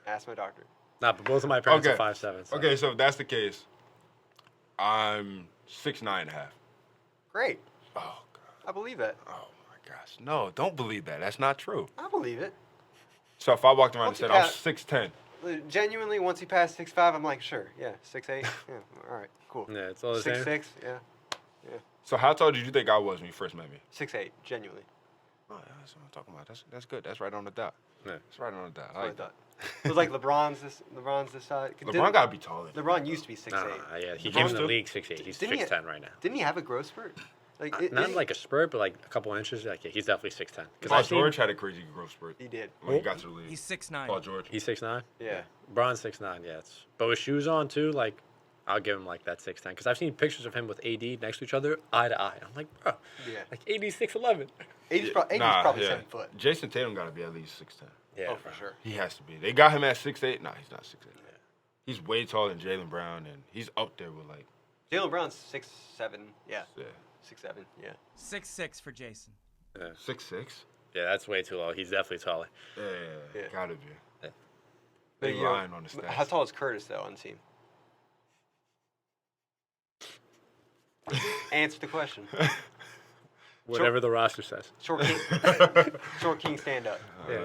[SPEAKER 1] Ask my doctor.
[SPEAKER 2] Nah, but both of my parents
[SPEAKER 3] Okay.
[SPEAKER 2] are 5'7". So.
[SPEAKER 3] Okay, so if that's the case, I'm 6'9.5".
[SPEAKER 1] Great.
[SPEAKER 3] Oh God.
[SPEAKER 1] I believe that.
[SPEAKER 3] Oh my gosh. No, don't believe that. That's not true.
[SPEAKER 1] I believe it.
[SPEAKER 3] So if I walked around
[SPEAKER 1] Once
[SPEAKER 3] and
[SPEAKER 1] you
[SPEAKER 3] said I'm
[SPEAKER 1] pass-
[SPEAKER 3] 6'10",
[SPEAKER 1] Genuinely, once you pass 6'5", I'm like, sure, yeah, 6'8", yeah, all right, cool.
[SPEAKER 2] Yeah, it's all the
[SPEAKER 1] 6'6",
[SPEAKER 2] same.
[SPEAKER 1] yeah,
[SPEAKER 3] so how tall did you think I was when you first met me?
[SPEAKER 1] 6'8", genuinely.
[SPEAKER 3] Oh, yeah, that's what I'm talking about. That's good. That's right on the dot.
[SPEAKER 2] Yeah.
[SPEAKER 3] That's right on the dot.
[SPEAKER 1] That's
[SPEAKER 3] I
[SPEAKER 1] what I
[SPEAKER 3] like that.
[SPEAKER 1] thought. It was like LeBron's this side.
[SPEAKER 3] LeBron gotta be taller.
[SPEAKER 1] LeBron used to be 6'8".
[SPEAKER 2] Yeah, he
[SPEAKER 1] LeBron
[SPEAKER 2] came in the
[SPEAKER 3] too?
[SPEAKER 2] league 6'8". He's
[SPEAKER 1] Didn't he-
[SPEAKER 2] 6'10" right now.
[SPEAKER 1] Didn't he have a growth spurt? Like
[SPEAKER 2] Not
[SPEAKER 1] didn't
[SPEAKER 2] like a spurt, but like a couple inches. Like yeah, he's definitely 6'10".
[SPEAKER 3] Paul George had a crazy growth spurt
[SPEAKER 1] he did.
[SPEAKER 3] when he got to the league.
[SPEAKER 4] He's 6'9".
[SPEAKER 3] Paul George.
[SPEAKER 2] He's 6'9".
[SPEAKER 1] Yeah.
[SPEAKER 2] Bron's 6'9". Yeah, but with shoes on too, like I'll give him like that 6'10". Because I've seen pictures of him with AD next to each other, eye to eye. I'm like, bro,
[SPEAKER 1] Yeah.
[SPEAKER 2] like AD's 6'11".
[SPEAKER 1] AD's probably 7 foot.
[SPEAKER 3] Jason Tatum gotta be at least 6'10".
[SPEAKER 2] Yeah,
[SPEAKER 1] Oh, for
[SPEAKER 2] bro.
[SPEAKER 1] sure.
[SPEAKER 3] He has to be. They got him at 6'8". Nah, he's not 6'8". He's way taller than Jaylen Brown, and he's up there with like.
[SPEAKER 1] Jaylen Brown's 6'7". Yeah.
[SPEAKER 3] Yeah.
[SPEAKER 1] 6'7". Yeah.
[SPEAKER 4] 6'6" for Jason.
[SPEAKER 3] 6'6".
[SPEAKER 2] Yeah, that's way too low. He's definitely taller.
[SPEAKER 3] Yeah,
[SPEAKER 1] Yeah.
[SPEAKER 3] gotta be.
[SPEAKER 2] Yeah.
[SPEAKER 3] They
[SPEAKER 1] But, you know,
[SPEAKER 3] lying on the stats.
[SPEAKER 1] How tall is Curtis though on the team? Answer the question.
[SPEAKER 2] Whatever the roster says.
[SPEAKER 1] Short king. Short king stand up.
[SPEAKER 2] Yeah.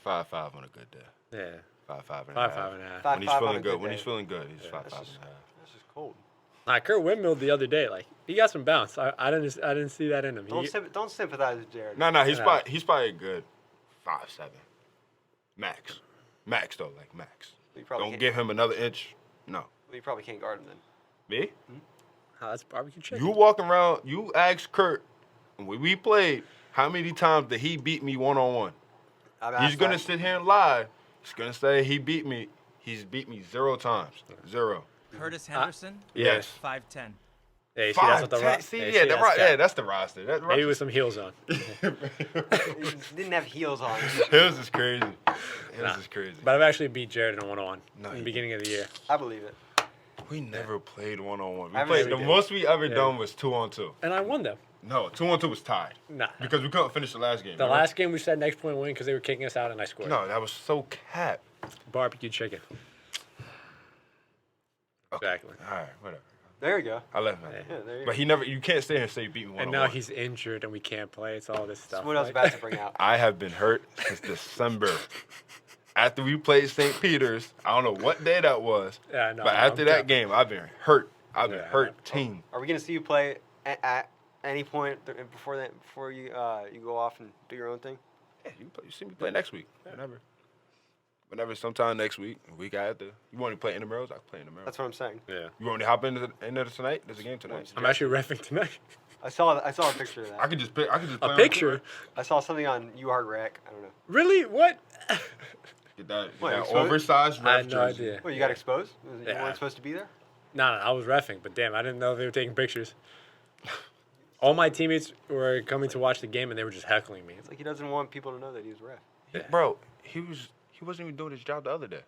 [SPEAKER 3] 5'5" on a good day.
[SPEAKER 2] Yeah,
[SPEAKER 3] 5'5" and a
[SPEAKER 2] 5'5"
[SPEAKER 3] half.
[SPEAKER 2] and a half.
[SPEAKER 1] 5'5"
[SPEAKER 3] When he's
[SPEAKER 1] on a
[SPEAKER 3] feeling
[SPEAKER 1] good
[SPEAKER 3] good, when
[SPEAKER 1] day.
[SPEAKER 3] he's feeling good, he's 5'5"
[SPEAKER 1] That's
[SPEAKER 3] and
[SPEAKER 1] just,
[SPEAKER 3] a half.
[SPEAKER 1] that's just cold.
[SPEAKER 2] Kurt windmilled the other day. Like he got some bounce. I didn't see that in him.
[SPEAKER 1] Don't sympathize with Jared.
[SPEAKER 3] No, he's
[SPEAKER 2] Yeah.
[SPEAKER 3] probably a good 5'7", max. Max though, like max.
[SPEAKER 1] You probably
[SPEAKER 3] Don't
[SPEAKER 1] can't,
[SPEAKER 3] give him another inch. No.
[SPEAKER 1] you probably can't guard him then.
[SPEAKER 3] Me?
[SPEAKER 2] Oh, that's barbecue chicken.
[SPEAKER 3] You walk around. You ask Kurt when we played how many times did he beat me 1-on-1. He's gonna sit here and lie. He's gonna say he beat me. He's beat me 0 times. 0.
[SPEAKER 4] Curtis Henderson.
[SPEAKER 3] Yes.
[SPEAKER 4] 5'10".
[SPEAKER 2] Yeah, you see, that's what the
[SPEAKER 3] 5'10". See, yeah, that's the roster. That
[SPEAKER 2] Maybe with some heels on.
[SPEAKER 1] He didn't have heels on.
[SPEAKER 3] His is crazy. His
[SPEAKER 2] Nah.
[SPEAKER 3] is crazy.
[SPEAKER 2] But I've actually beat Jared in a 1-on-1
[SPEAKER 3] No,
[SPEAKER 2] in the
[SPEAKER 3] you
[SPEAKER 2] beginning of the year.
[SPEAKER 1] I believe it.
[SPEAKER 3] We never played 1-on-1. We
[SPEAKER 1] I haven't
[SPEAKER 3] played
[SPEAKER 1] seen
[SPEAKER 3] the
[SPEAKER 1] it.
[SPEAKER 3] most we ever
[SPEAKER 2] Yeah.
[SPEAKER 3] done was 2-on-2.
[SPEAKER 2] And I won them.
[SPEAKER 3] No, 2-on-2 was tied
[SPEAKER 2] Nah.
[SPEAKER 3] because we couldn't finish the last game.
[SPEAKER 2] The
[SPEAKER 3] remember?
[SPEAKER 2] last game we said next point win because they were kicking us out and I scored.
[SPEAKER 3] No, that was so cap.
[SPEAKER 2] Barbecue chicken.
[SPEAKER 3] Okay.
[SPEAKER 2] Exactly.
[SPEAKER 3] All right, whatever.
[SPEAKER 1] There you go.
[SPEAKER 3] I let him.
[SPEAKER 2] Yeah.
[SPEAKER 1] Yeah, there you
[SPEAKER 3] But
[SPEAKER 1] go.
[SPEAKER 3] he never. You can't stay here and say you beat me 1-on-1.
[SPEAKER 2] And now he's injured and we can't play. It's all this stuff.
[SPEAKER 1] So what else
[SPEAKER 2] Like-
[SPEAKER 1] about to bring out?
[SPEAKER 3] I have been hurt since December. After we played St. Peter's, I don't know what day that was.
[SPEAKER 2] Yeah, I know.
[SPEAKER 3] But after that game, I've been hurt. I've been
[SPEAKER 2] Yeah,
[SPEAKER 3] hurt. Team.
[SPEAKER 1] Are we gonna see you play at any point before you you go off and do your own thing?
[SPEAKER 3] Yeah, you see me play next week. Whenever, sometime next week, a week after. You want to play intramurals? I can play intramurals.
[SPEAKER 1] That's what I'm saying.
[SPEAKER 2] Yeah.
[SPEAKER 3] You want me to hop into tonight? There's a game tonight.
[SPEAKER 2] I'm actually reffing tonight.
[SPEAKER 1] I saw a picture of that.
[SPEAKER 3] I could just play.
[SPEAKER 2] A
[SPEAKER 3] on
[SPEAKER 2] picture?
[SPEAKER 1] I saw something on UHart Rec. I don't know.
[SPEAKER 2] Really? What?
[SPEAKER 3] Get that
[SPEAKER 1] Wait,
[SPEAKER 3] that
[SPEAKER 1] so-
[SPEAKER 3] oversized
[SPEAKER 2] I
[SPEAKER 3] ref
[SPEAKER 2] had no
[SPEAKER 3] jersey.
[SPEAKER 2] idea.
[SPEAKER 1] Well, you got exposed. You
[SPEAKER 2] Yeah.
[SPEAKER 1] weren't supposed to be there.
[SPEAKER 2] No, I was reffing, but damn, I didn't know they were taking pictures. All my teammates were coming to watch the game and they were just heckling me.
[SPEAKER 1] It's like he doesn't want people to know that he was ref.
[SPEAKER 2] Yeah.
[SPEAKER 3] Bro, he wasn't even doing his job the other day.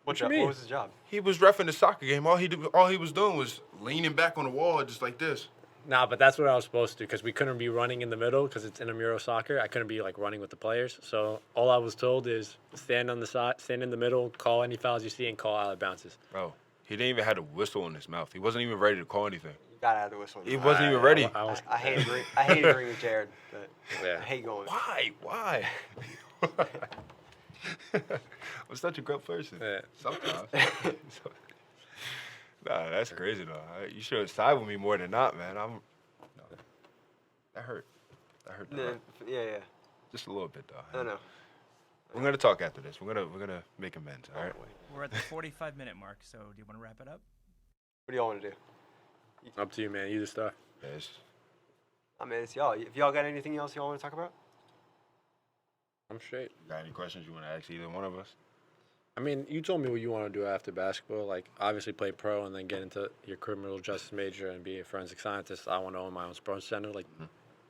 [SPEAKER 2] What
[SPEAKER 1] job?
[SPEAKER 2] you mean?
[SPEAKER 1] What was his job?
[SPEAKER 3] He was reffing the soccer game. All he was doing was leaning back on the wall just like this.
[SPEAKER 2] Nah, but that's what I was supposed to do because we couldn't be running in the middle because it's intramural soccer. I couldn't be like running with the players. So all I was told is stand on the side, stand in the middle, call any fouls you see, and call out of bounces.
[SPEAKER 3] Bro, he didn't even have a whistle in his mouth. He wasn't even ready to call anything.
[SPEAKER 1] You got out of the whistle.
[SPEAKER 3] He wasn't even ready.
[SPEAKER 1] I hate agreeing. I hate agreeing with Jared, but
[SPEAKER 2] Yeah.
[SPEAKER 1] I hate going.
[SPEAKER 3] Why? I'm such a good person.
[SPEAKER 2] Yeah.
[SPEAKER 3] Sometimes. Nah, that's crazy though. You should have sided with me more than not, man. That hurt. That hurt.
[SPEAKER 1] Yeah, yeah.
[SPEAKER 3] Just a little bit though.
[SPEAKER 1] I know.
[SPEAKER 3] We're gonna talk after this. We're gonna make amends. All right.
[SPEAKER 4] We're at the 45-minute mark, so do you want to wrap it up?
[SPEAKER 1] What do y'all want to do?
[SPEAKER 2] Up to you, man. You the star.
[SPEAKER 3] Yes.
[SPEAKER 1] I mean, it's y'all. If y'all got anything else y'all want to talk about?
[SPEAKER 2] I'm straight.
[SPEAKER 3] Got any questions you want to ask either one of us?
[SPEAKER 2] I mean, you told me what you want to do after basketball. Like, obviously play pro and then get into your criminal justice major and be a forensic scientist. I want to own my own sports center. Like,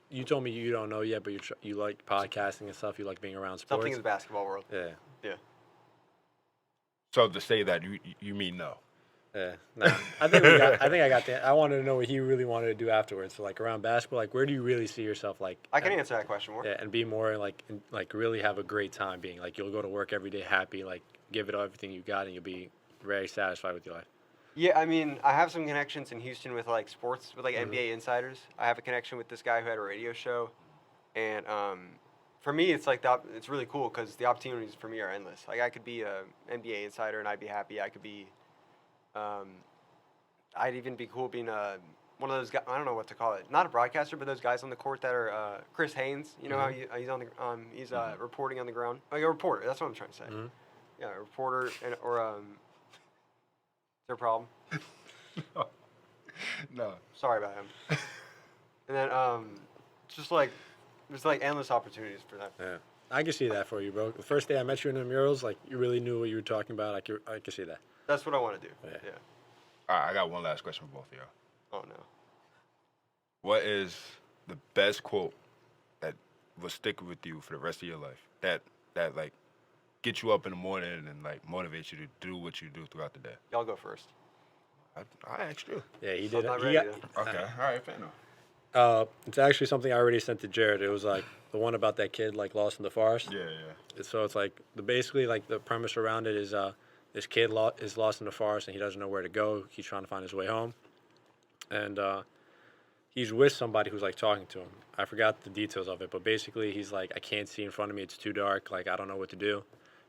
[SPEAKER 2] you told me you don't know yet, but you like podcasting and stuff. You like being around sports.
[SPEAKER 1] Something in the basketball world.
[SPEAKER 2] Yeah.
[SPEAKER 1] Yeah.
[SPEAKER 3] So to say that you mean no?
[SPEAKER 2] Yeah. Nah, I think I got that. I wanted to know what he really wanted to do afterwards. So, like, around basketball, like, where do you really see yourself, like...
[SPEAKER 1] I can answer that question more.
[SPEAKER 2] Yeah, and be more, like, really have a great time being, like, you'll go to work every day happy, like, give it everything you got, and you'll be very satisfied with your life.
[SPEAKER 1] Yeah, I mean, I have some connections in Houston with like sports, with like
[SPEAKER 2] Mhm.
[SPEAKER 1] NBA insiders. I have a connection with this guy who had a radio show, and for me, it's like it's really cool because the opportunities for me are endless. Like I could be a NBA insider and I'd be happy. I could be, um, I'd even be cool being one of those guys. I don't know what to call it. Not a broadcaster, but those guys on the court that are Chris Haynes. You know how he's on the he's reporting on the ground, like a reporter. That's what I'm trying to say.
[SPEAKER 2] Mhm.
[SPEAKER 1] Yeah, a reporter or is there a problem?
[SPEAKER 3] No.
[SPEAKER 1] Sorry about him. And then just like there's like endless opportunities for that.
[SPEAKER 2] Yeah, I can see that for you, bro. The first day I met you in the murals, like you really knew what you were talking about. I can see that.
[SPEAKER 1] That's what I want to do.
[SPEAKER 2] Yeah.
[SPEAKER 1] Yeah.
[SPEAKER 3] All right, I got one last question for both of y'all.
[SPEAKER 1] Oh no.
[SPEAKER 3] What is the best quote that will stick with you for the rest of your life? That like get you up in the morning and like motivate you to do what you do throughout the day.
[SPEAKER 1] Y'all go first.
[SPEAKER 3] I asked you.
[SPEAKER 2] Yeah, he
[SPEAKER 1] So
[SPEAKER 2] did.
[SPEAKER 1] not
[SPEAKER 2] He
[SPEAKER 1] ready
[SPEAKER 2] got-
[SPEAKER 3] Okay. All right, fair enough.
[SPEAKER 2] it's actually something I already sent to Jared. It was like the one about that kid like lost in the forest.
[SPEAKER 3] Yeah.
[SPEAKER 2] So it's like basically like the premise around it is this kid is lost in the forest and he doesn't know where to go. He's trying to find his way home, and he's with somebody who's like talking to him. I forgot the details of it, but basically he's like, I can't see in front of me. It's too dark. Like I don't know what to do.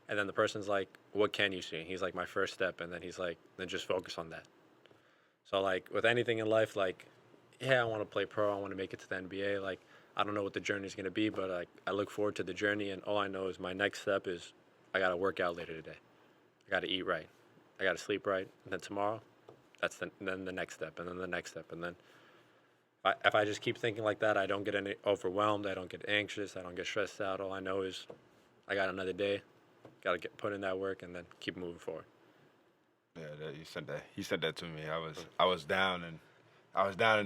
[SPEAKER 2] And then the person's like, what can you see? And he's like, my first step. And then he's like, then just focus on that. So like with anything in life, like yeah, I want to play pro. I want to make it to the NBA. Like I don't know what the journey is gonna be, but like I look forward to the journey. And all I know is my next step is I gotta work out later today. I gotta eat right. I gotta sleep right. And then tomorrow, then the next step, and then the next step, and then if I just keep thinking like that, I don't get any overwhelmed. I don't get anxious. I don't get stressed out. All I know is I got another day. Got to put in that work and then keep moving forward.
[SPEAKER 3] Yeah, you said that. He said that to me. I was down and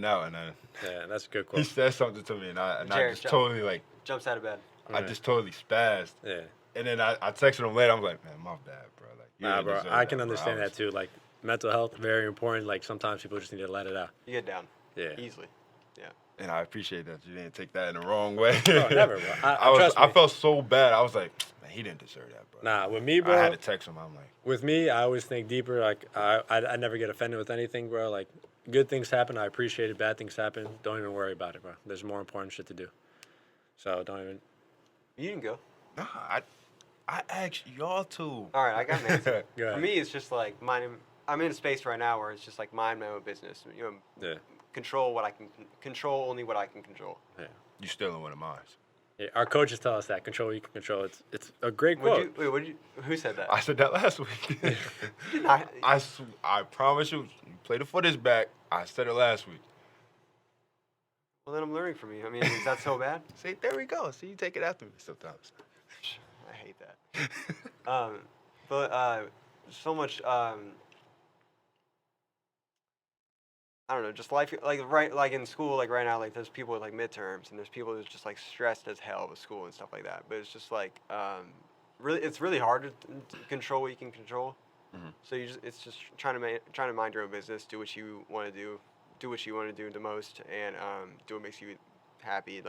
[SPEAKER 3] out, and then
[SPEAKER 2] Yeah, that's a good
[SPEAKER 3] he
[SPEAKER 2] quote.
[SPEAKER 3] said something to me, and I
[SPEAKER 1] Jared,
[SPEAKER 3] just totally like
[SPEAKER 1] Jumps out of bed.
[SPEAKER 3] I just totally spazzed.
[SPEAKER 2] Yeah.
[SPEAKER 3] And then I texted him later. I'm like, man, my bad, bro. Like, you
[SPEAKER 2] Nah,
[SPEAKER 3] didn't
[SPEAKER 2] bro,
[SPEAKER 3] deserve
[SPEAKER 2] I can
[SPEAKER 3] that, bro.
[SPEAKER 2] understand
[SPEAKER 3] I was-
[SPEAKER 2] that too. Like mental health, very important. Like sometimes people just need to let it out.
[SPEAKER 1] You get down.
[SPEAKER 2] Yeah.
[SPEAKER 1] Easily. Yeah.
[SPEAKER 3] And I appreciate that you didn't take that in the wrong way.
[SPEAKER 2] No, never, bro. Trust
[SPEAKER 3] I
[SPEAKER 2] me.
[SPEAKER 3] felt so bad. I was like, man, he didn't deserve that, bro.
[SPEAKER 2] Nah, with me, bro.
[SPEAKER 3] I had to text him. I'm like,
[SPEAKER 2] With me, I always think deeper. Like I never get offended with anything, bro. Like good things happen, I appreciate it. Bad things happen, don't even worry about it, bro. There's more important shit to do. So don't even.
[SPEAKER 1] You can go.
[SPEAKER 3] nah, I asked y'all to.
[SPEAKER 1] All right, I got an answer.
[SPEAKER 2] Go
[SPEAKER 1] For
[SPEAKER 2] ahead.
[SPEAKER 1] me, it's just like I'm in a space right now where it's just like mind my own business. You know,
[SPEAKER 2] Yeah.
[SPEAKER 1] control what I can control, only what I can control.
[SPEAKER 2] Yeah.
[SPEAKER 3] You still in one of mine.
[SPEAKER 2] Yeah, our coaches tell us that control what you can control. It's a great quote.
[SPEAKER 1] Who said that?
[SPEAKER 3] I said that last week.
[SPEAKER 1] You did not-
[SPEAKER 3] I promise you play the footage back. I said it last week.
[SPEAKER 1] Well, then I'm learning from you. I mean, is that so bad?
[SPEAKER 3] See, there we go. See, you take it after me sometimes.
[SPEAKER 1] I hate that. So much. I don't know, just life, like in school, like right now, like there's people with like midterms, and there's people who's just like stressed as hell with school and stuff like that. But it's just like, it's really hard to control what you can control. So it's just trying to mind your own business, do what you want to do what you want to do the most, and do what makes you happy.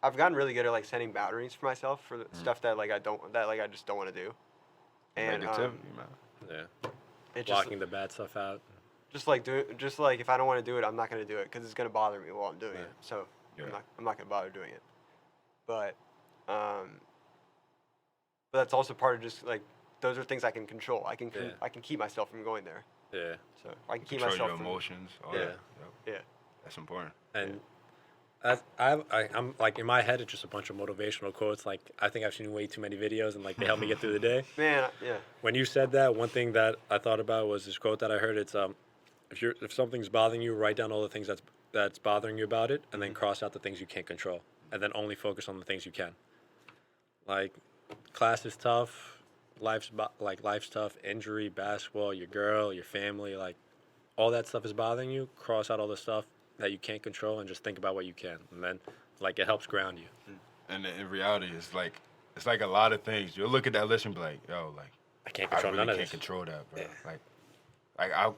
[SPEAKER 1] I've gotten really good at like setting boundaries for myself for the stuff that I just don't want to do. And
[SPEAKER 3] Negativity, man.
[SPEAKER 2] Yeah.
[SPEAKER 1] it just
[SPEAKER 2] Blocking the bad stuff out.
[SPEAKER 1] just like if I don't want to do it, I'm not gonna do it because it's gonna bother me while I'm doing it. So
[SPEAKER 3] Yeah.
[SPEAKER 1] I'm not gonna bother doing it. But that's also part of just like those are things I can control. I can
[SPEAKER 2] Yeah.
[SPEAKER 1] I can keep myself from going there.
[SPEAKER 2] Yeah.
[SPEAKER 1] So I can keep
[SPEAKER 3] Control
[SPEAKER 1] myself
[SPEAKER 3] your
[SPEAKER 1] from
[SPEAKER 3] emotions. All
[SPEAKER 2] Yeah.
[SPEAKER 3] that. Yep.
[SPEAKER 1] yeah.
[SPEAKER 3] That's important.
[SPEAKER 2] And I'm like in my head, it's just a bunch of motivational quotes. Like I think I've seen way too many videos, and like they help me get through the day.
[SPEAKER 1] Man, yeah.
[SPEAKER 2] When you said that, one thing that I thought about was this quote that I heard. It's if something's bothering you, write down all the things that's bothering you about it, and then cross out the things you can't control, and then only focus on the things you can. Like class is tough, life's tough, injury, basketball, your girl, your family, like all that stuff is bothering you. Cross out all the stuff that you can't control and just think about what you can, and then like it helps ground you.
[SPEAKER 3] And in reality, it's like a lot of things. You'll look at that list and be like, yo, like
[SPEAKER 2] I can't
[SPEAKER 3] I
[SPEAKER 2] control
[SPEAKER 3] really
[SPEAKER 2] none of
[SPEAKER 3] can't
[SPEAKER 2] this.
[SPEAKER 3] control that, bro.
[SPEAKER 2] Yeah.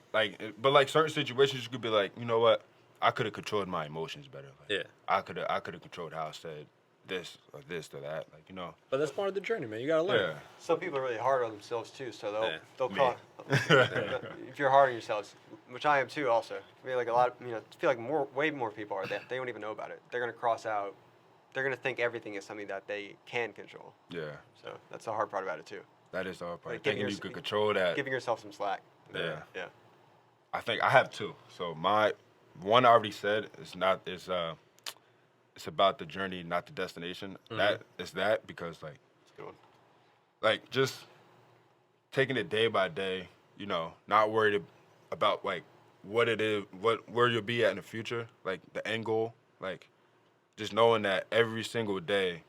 [SPEAKER 3] But like certain situations, you could be like, you know what? I could have controlled my emotions better. Like,
[SPEAKER 2] Yeah.
[SPEAKER 3] I could have controlled how I said this or this or that. Like, you know.
[SPEAKER 2] But that's part of the journey, man. You gotta learn.
[SPEAKER 3] Yeah.
[SPEAKER 1] Some people are really hard on themselves too, so they'll
[SPEAKER 3] Me.
[SPEAKER 1] call. If you're hard on yourselves, which I am too, also. I feel like I feel like way more people are that they don't even know about it. They're gonna cross out. They're gonna think everything is something that they can control.
[SPEAKER 3] Yeah.
[SPEAKER 1] So that's the hard part about it too.
[SPEAKER 3] That is the hard part.
[SPEAKER 1] Like,
[SPEAKER 3] Thinking you could control that.
[SPEAKER 1] Giving yourself some slack.
[SPEAKER 3] Yeah.
[SPEAKER 1] Yeah.
[SPEAKER 3] I think I have two. So my one I already said is it's about the journey, not the destination. That is that because like
[SPEAKER 1] That's a good one.
[SPEAKER 3] like just taking it day by day, you know, not worried about like what it is, where you'll be at in the future, like the end goal, like just knowing that every single day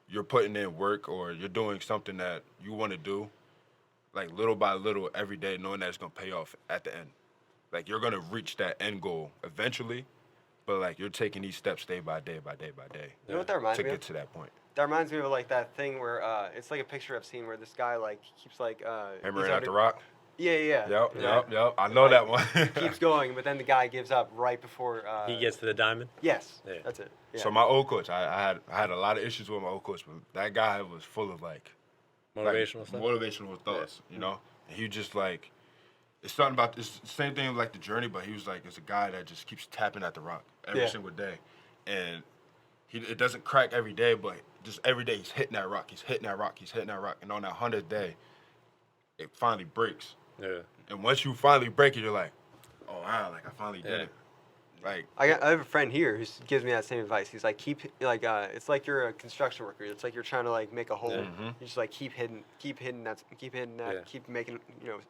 [SPEAKER 3] you're putting in work or you're doing something that you want to do, like little by little every day, knowing that it's gonna pay off at the end. Like you're gonna reach that end goal eventually, but like you're taking these steps day by day by day by day
[SPEAKER 1] You know what that reminds
[SPEAKER 3] to
[SPEAKER 1] me
[SPEAKER 3] get
[SPEAKER 1] of?
[SPEAKER 3] to that point.
[SPEAKER 1] That reminds me of like that thing where it's like a picture I've seen where this guy like keeps like
[SPEAKER 3] Hammering
[SPEAKER 1] he's
[SPEAKER 3] out the rock.
[SPEAKER 1] Yeah.
[SPEAKER 3] Yep. I know that one.
[SPEAKER 1] Keeps going, but then the guy gives up right before
[SPEAKER 2] He gets to the diamond.
[SPEAKER 1] Yes,
[SPEAKER 2] Yeah.
[SPEAKER 1] that's it. Yeah.
[SPEAKER 3] So my old coach, I had a lot of issues with my old coach, but that guy was full of like
[SPEAKER 2] Motivational stuff.
[SPEAKER 3] motivational thoughts, you know. And he just like it's something about it's the same thing with like the journey, but he was like it's a guy that just keeps tapping at the rock every
[SPEAKER 1] Yeah.
[SPEAKER 3] single day, and it doesn't crack every day, but just every day he's hitting that rock, he's hitting that rock, he's hitting that rock, and on that 100th day, it finally breaks.
[SPEAKER 2] Yeah.
[SPEAKER 3] And once you finally break it, you're like, oh wow, like I finally did
[SPEAKER 2] Yeah.
[SPEAKER 3] it. Like
[SPEAKER 1] I have a friend here who gives me that same advice. He's like, it's like you're a construction worker. It's like you're trying to like make a hole.
[SPEAKER 2] Yeah.
[SPEAKER 1] You just like keep hitting that,
[SPEAKER 2] Yeah.
[SPEAKER 1] keep making.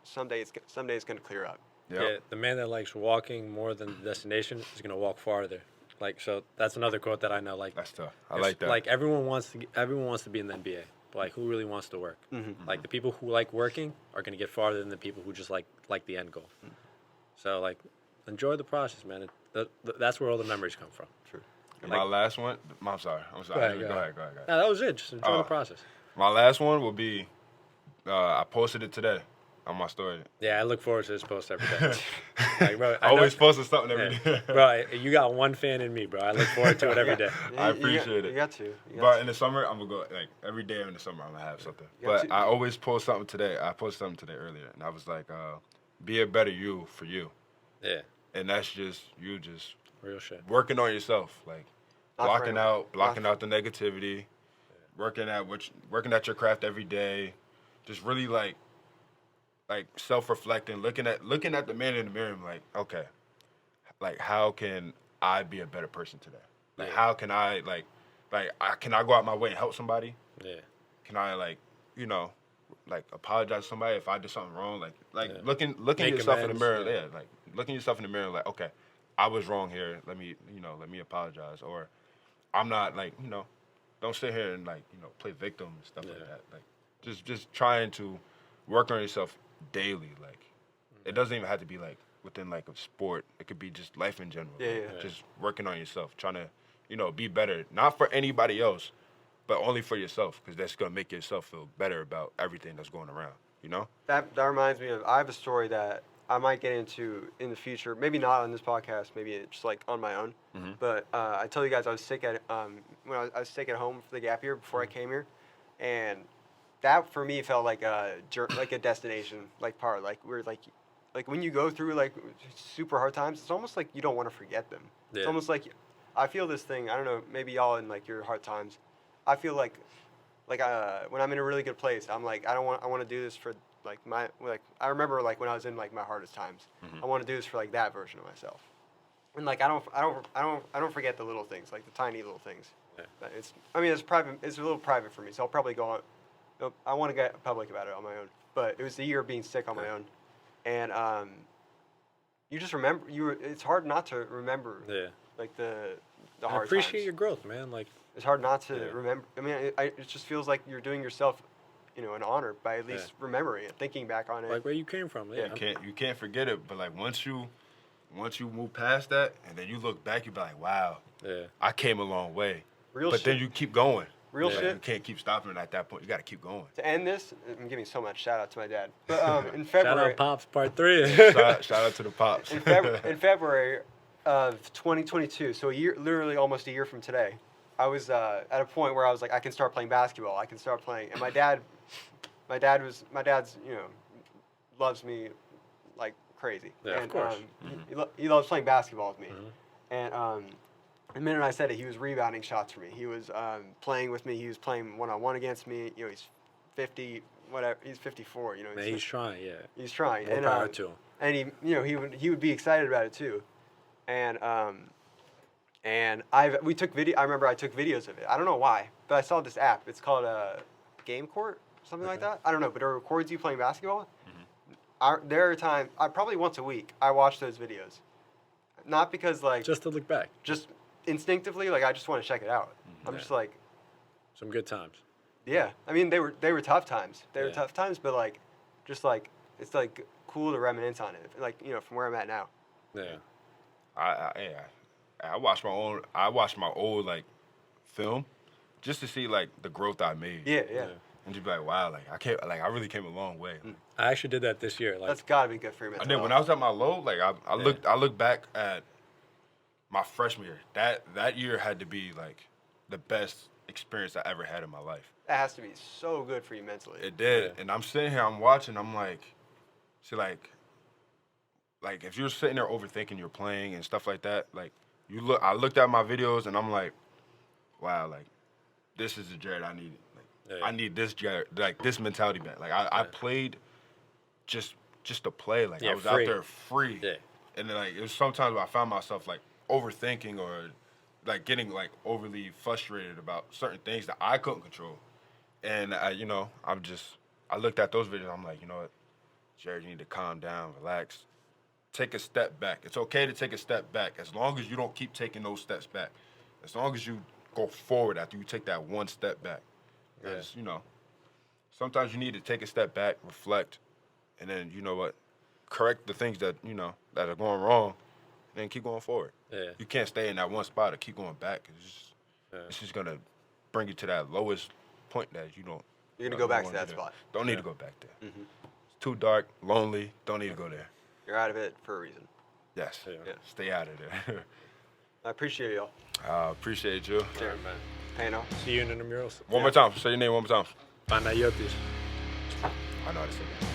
[SPEAKER 1] Someday it's gonna clear up.
[SPEAKER 3] yep.
[SPEAKER 2] Yeah, the man that likes walking more than the destination is gonna walk farther. Like, so that's another quote that I know. Like,
[SPEAKER 3] That's tough. I
[SPEAKER 2] it's
[SPEAKER 3] like that.
[SPEAKER 2] Like everyone wants to be in the NBA, but like who really wants to work?
[SPEAKER 1] Mm-hmm.
[SPEAKER 2] Like the people who like working are gonna get farther than the people who just like the end goal. So like, enjoy the process, man. That's where all the memories come from.
[SPEAKER 1] True.
[SPEAKER 3] My last one. I'm sorry.
[SPEAKER 2] Go ahead.
[SPEAKER 3] Go ahead.
[SPEAKER 2] No, that was it. Just enjoy
[SPEAKER 3] Oh.
[SPEAKER 2] the process.
[SPEAKER 3] My last one will be, I posted it today on my story.
[SPEAKER 2] Yeah, I look forward to this post every day. Like, bro,
[SPEAKER 3] I always posting something every
[SPEAKER 2] yeah.
[SPEAKER 3] day.
[SPEAKER 2] Bro, you got one fan in me, bro. I look forward to it every day.
[SPEAKER 3] I appreciate it.
[SPEAKER 1] You got to. You got
[SPEAKER 3] But
[SPEAKER 1] to.
[SPEAKER 3] in the summer, I'm gonna go like every day in the summer. I'm gonna have something.
[SPEAKER 1] You got
[SPEAKER 3] But
[SPEAKER 1] to-
[SPEAKER 3] I always post something today. I posted something today earlier, and I was like, "Be a better you for you,"
[SPEAKER 2] Yeah,
[SPEAKER 3] and that's just you just
[SPEAKER 2] real shit.
[SPEAKER 3] working on yourself, like
[SPEAKER 1] Not for anyone.
[SPEAKER 3] blocking
[SPEAKER 1] Not
[SPEAKER 3] out the negativity, working at your craft every day, just really like self-reflecting, looking at the man in the mirror, and like, okay, like how can I be a better person today? Like
[SPEAKER 2] Yeah.
[SPEAKER 3] how can I can I go out my way and help somebody?
[SPEAKER 2] Yeah,
[SPEAKER 3] Can I like apologize to somebody if I did something wrong? Like
[SPEAKER 2] Yeah.
[SPEAKER 3] looking
[SPEAKER 2] Make
[SPEAKER 3] yourself in the
[SPEAKER 2] amends,
[SPEAKER 3] mirror,
[SPEAKER 2] yeah.
[SPEAKER 3] like looking yourself in the mirror, like, okay, I was wrong here. Let me apologize, or I'm not don't sit here and play victim and stuff like
[SPEAKER 2] Yeah.
[SPEAKER 3] that. Like just trying to work on yourself daily. Like it doesn't even have to be like within like a sport. It could be just life in general.
[SPEAKER 1] Yeah,
[SPEAKER 3] Like,
[SPEAKER 1] yeah.
[SPEAKER 3] just working on yourself, trying to be better, not for anybody else, but only for yourself, because that's gonna make yourself feel better about everything that's going around.
[SPEAKER 1] That reminds me of, I have a story that I might get into in the future. Maybe not on this podcast. Maybe it's just like on my own.
[SPEAKER 3] Mhm.
[SPEAKER 1] But I told you guys I was sick at when I was sick at home for the gap year before I came here, and that for me felt like a like a destination, like part. Like we're like when you go through like super hard times, it's almost like you don't want to forget them. It's
[SPEAKER 2] Yeah.
[SPEAKER 1] almost like I feel this thing. I don't know. Maybe y'all in like your hard times. I feel like when I'm in a really good place, I'm like I want to do this for like I remember like when I was in like my hardest times, I want to do this for like that version of myself, and like I don't forget the little things, like the tiny little things.
[SPEAKER 2] Yeah.
[SPEAKER 1] But it's private. It's a little private for me, so I'll probably go on. I want to get public about it on my own, but it was the year of being sick on my own, and you just remember it's hard not to remember
[SPEAKER 2] yeah.
[SPEAKER 1] like the
[SPEAKER 2] And
[SPEAKER 1] hard
[SPEAKER 2] appreciate
[SPEAKER 1] times.
[SPEAKER 2] your growth, man. Like,
[SPEAKER 1] It's hard not to
[SPEAKER 2] Yeah.
[SPEAKER 1] remember. I mean, it just feels like you're doing yourself, an honor by at least remembering it, thinking back on it.
[SPEAKER 2] where you came from. Yeah,
[SPEAKER 3] You can't forget it, but like once you move past that and then you look back, you be like, wow,
[SPEAKER 2] yeah.
[SPEAKER 3] I came a long way.
[SPEAKER 1] Real
[SPEAKER 3] but
[SPEAKER 1] shit.
[SPEAKER 3] then you keep going.
[SPEAKER 1] Real
[SPEAKER 2] Yeah.
[SPEAKER 3] You
[SPEAKER 1] shit.
[SPEAKER 3] can't keep stopping at that point. You got to keep going.
[SPEAKER 1] To end this, I'm giving so much shout out to my dad. But in
[SPEAKER 2] Shout
[SPEAKER 1] February,
[SPEAKER 2] out Pops Part 3.
[SPEAKER 3] Shout out to the pops.
[SPEAKER 1] in February of 2022, so literally almost a year from today, I was at a point where I was like, I can start playing basketball. I can start playing. And my dad's loves me like crazy.
[SPEAKER 2] Yeah, of
[SPEAKER 1] and,
[SPEAKER 2] course.
[SPEAKER 1] He loves playing basketball with me. And the minute I said it, he was rebounding shots for me. He was playing with me. He was playing one-on-one against me. You know, he's 50, whatever. He's 54. You know,
[SPEAKER 2] Man, he's trying, yeah.
[SPEAKER 1] he's trying.
[SPEAKER 2] More
[SPEAKER 1] And
[SPEAKER 2] power to him.
[SPEAKER 1] and he would be excited about it too. And we took video. I remember I took videos of it. I don't know why, but I saw this app. It's called Game Court, something like that. I don't know, but it records you playing basketball. There are times, probably once a week, I watch those videos. Not because like
[SPEAKER 2] Just to look back.
[SPEAKER 1] just instinctively, like I just want to check it out. I'm
[SPEAKER 2] Yeah.
[SPEAKER 1] just like,
[SPEAKER 2] Some good times.
[SPEAKER 1] yeah. I mean, they were tough times. They were
[SPEAKER 2] Yeah.
[SPEAKER 1] tough times, but like, just like it's like cool to reminisce on it. Like from where I'm at now.
[SPEAKER 2] Yeah.
[SPEAKER 3] I watched my old like film just to see like the growth I made.
[SPEAKER 1] Yeah.
[SPEAKER 3] And just be like, wow, I really came a long way.
[SPEAKER 2] I actually did that this year. Like,
[SPEAKER 1] That's gotta be good for your mental
[SPEAKER 3] And then when I
[SPEAKER 1] health.
[SPEAKER 3] was at my low, like I looked back at my freshman year. That year had to be like the best experience I ever had in my life.
[SPEAKER 1] That has to be so good for you mentally.
[SPEAKER 3] It did.
[SPEAKER 2] Yeah.
[SPEAKER 3] And I'm sitting here, I'm watching, I'm like, see like if you're sitting there overthinking your playing and stuff like that, like I looked at my videos and I'm like, wow, like this is the Jared I needed. Like
[SPEAKER 2] Yeah.
[SPEAKER 3] I need this Jared, like this mentality back. Like I played just to play. Like
[SPEAKER 2] Yeah,
[SPEAKER 3] I was
[SPEAKER 2] free.
[SPEAKER 3] out there free.
[SPEAKER 2] Yeah.
[SPEAKER 3] And then like it was sometimes where I found myself like overthinking or like getting like overly frustrated about certain things that I couldn't control. And I looked at those videos. I'm like, you know what, Jared, you need to calm down, relax, take a step back. It's okay to take a step back as long as you don't keep taking those steps back. As long as you go forward after you take that one step back. Because sometimes you need to take a step back, reflect, and then you know what, correct the things that that are going wrong, and then keep going forward.
[SPEAKER 2] Yeah.
[SPEAKER 3] You can't stay in that one spot or keep going back. It's just gonna bring you to that lowest point that you don't.
[SPEAKER 1] You're gonna
[SPEAKER 3] you
[SPEAKER 1] go back to
[SPEAKER 3] wanna
[SPEAKER 1] that
[SPEAKER 3] do.
[SPEAKER 1] spot.
[SPEAKER 3] Don't need to go back there. It's too dark, lonely. Don't need to go there.
[SPEAKER 1] You're out of it for a reason.
[SPEAKER 3] Yes.
[SPEAKER 2] Yeah.
[SPEAKER 3] Stay out of there.
[SPEAKER 1] I appreciate y'all.
[SPEAKER 3] I appreciate you.
[SPEAKER 1] Jared, Pano.
[SPEAKER 2] See you in the murals.
[SPEAKER 3] One more time. Say your name one more time.
[SPEAKER 2] Panayotis.
[SPEAKER 3] I know how to say that.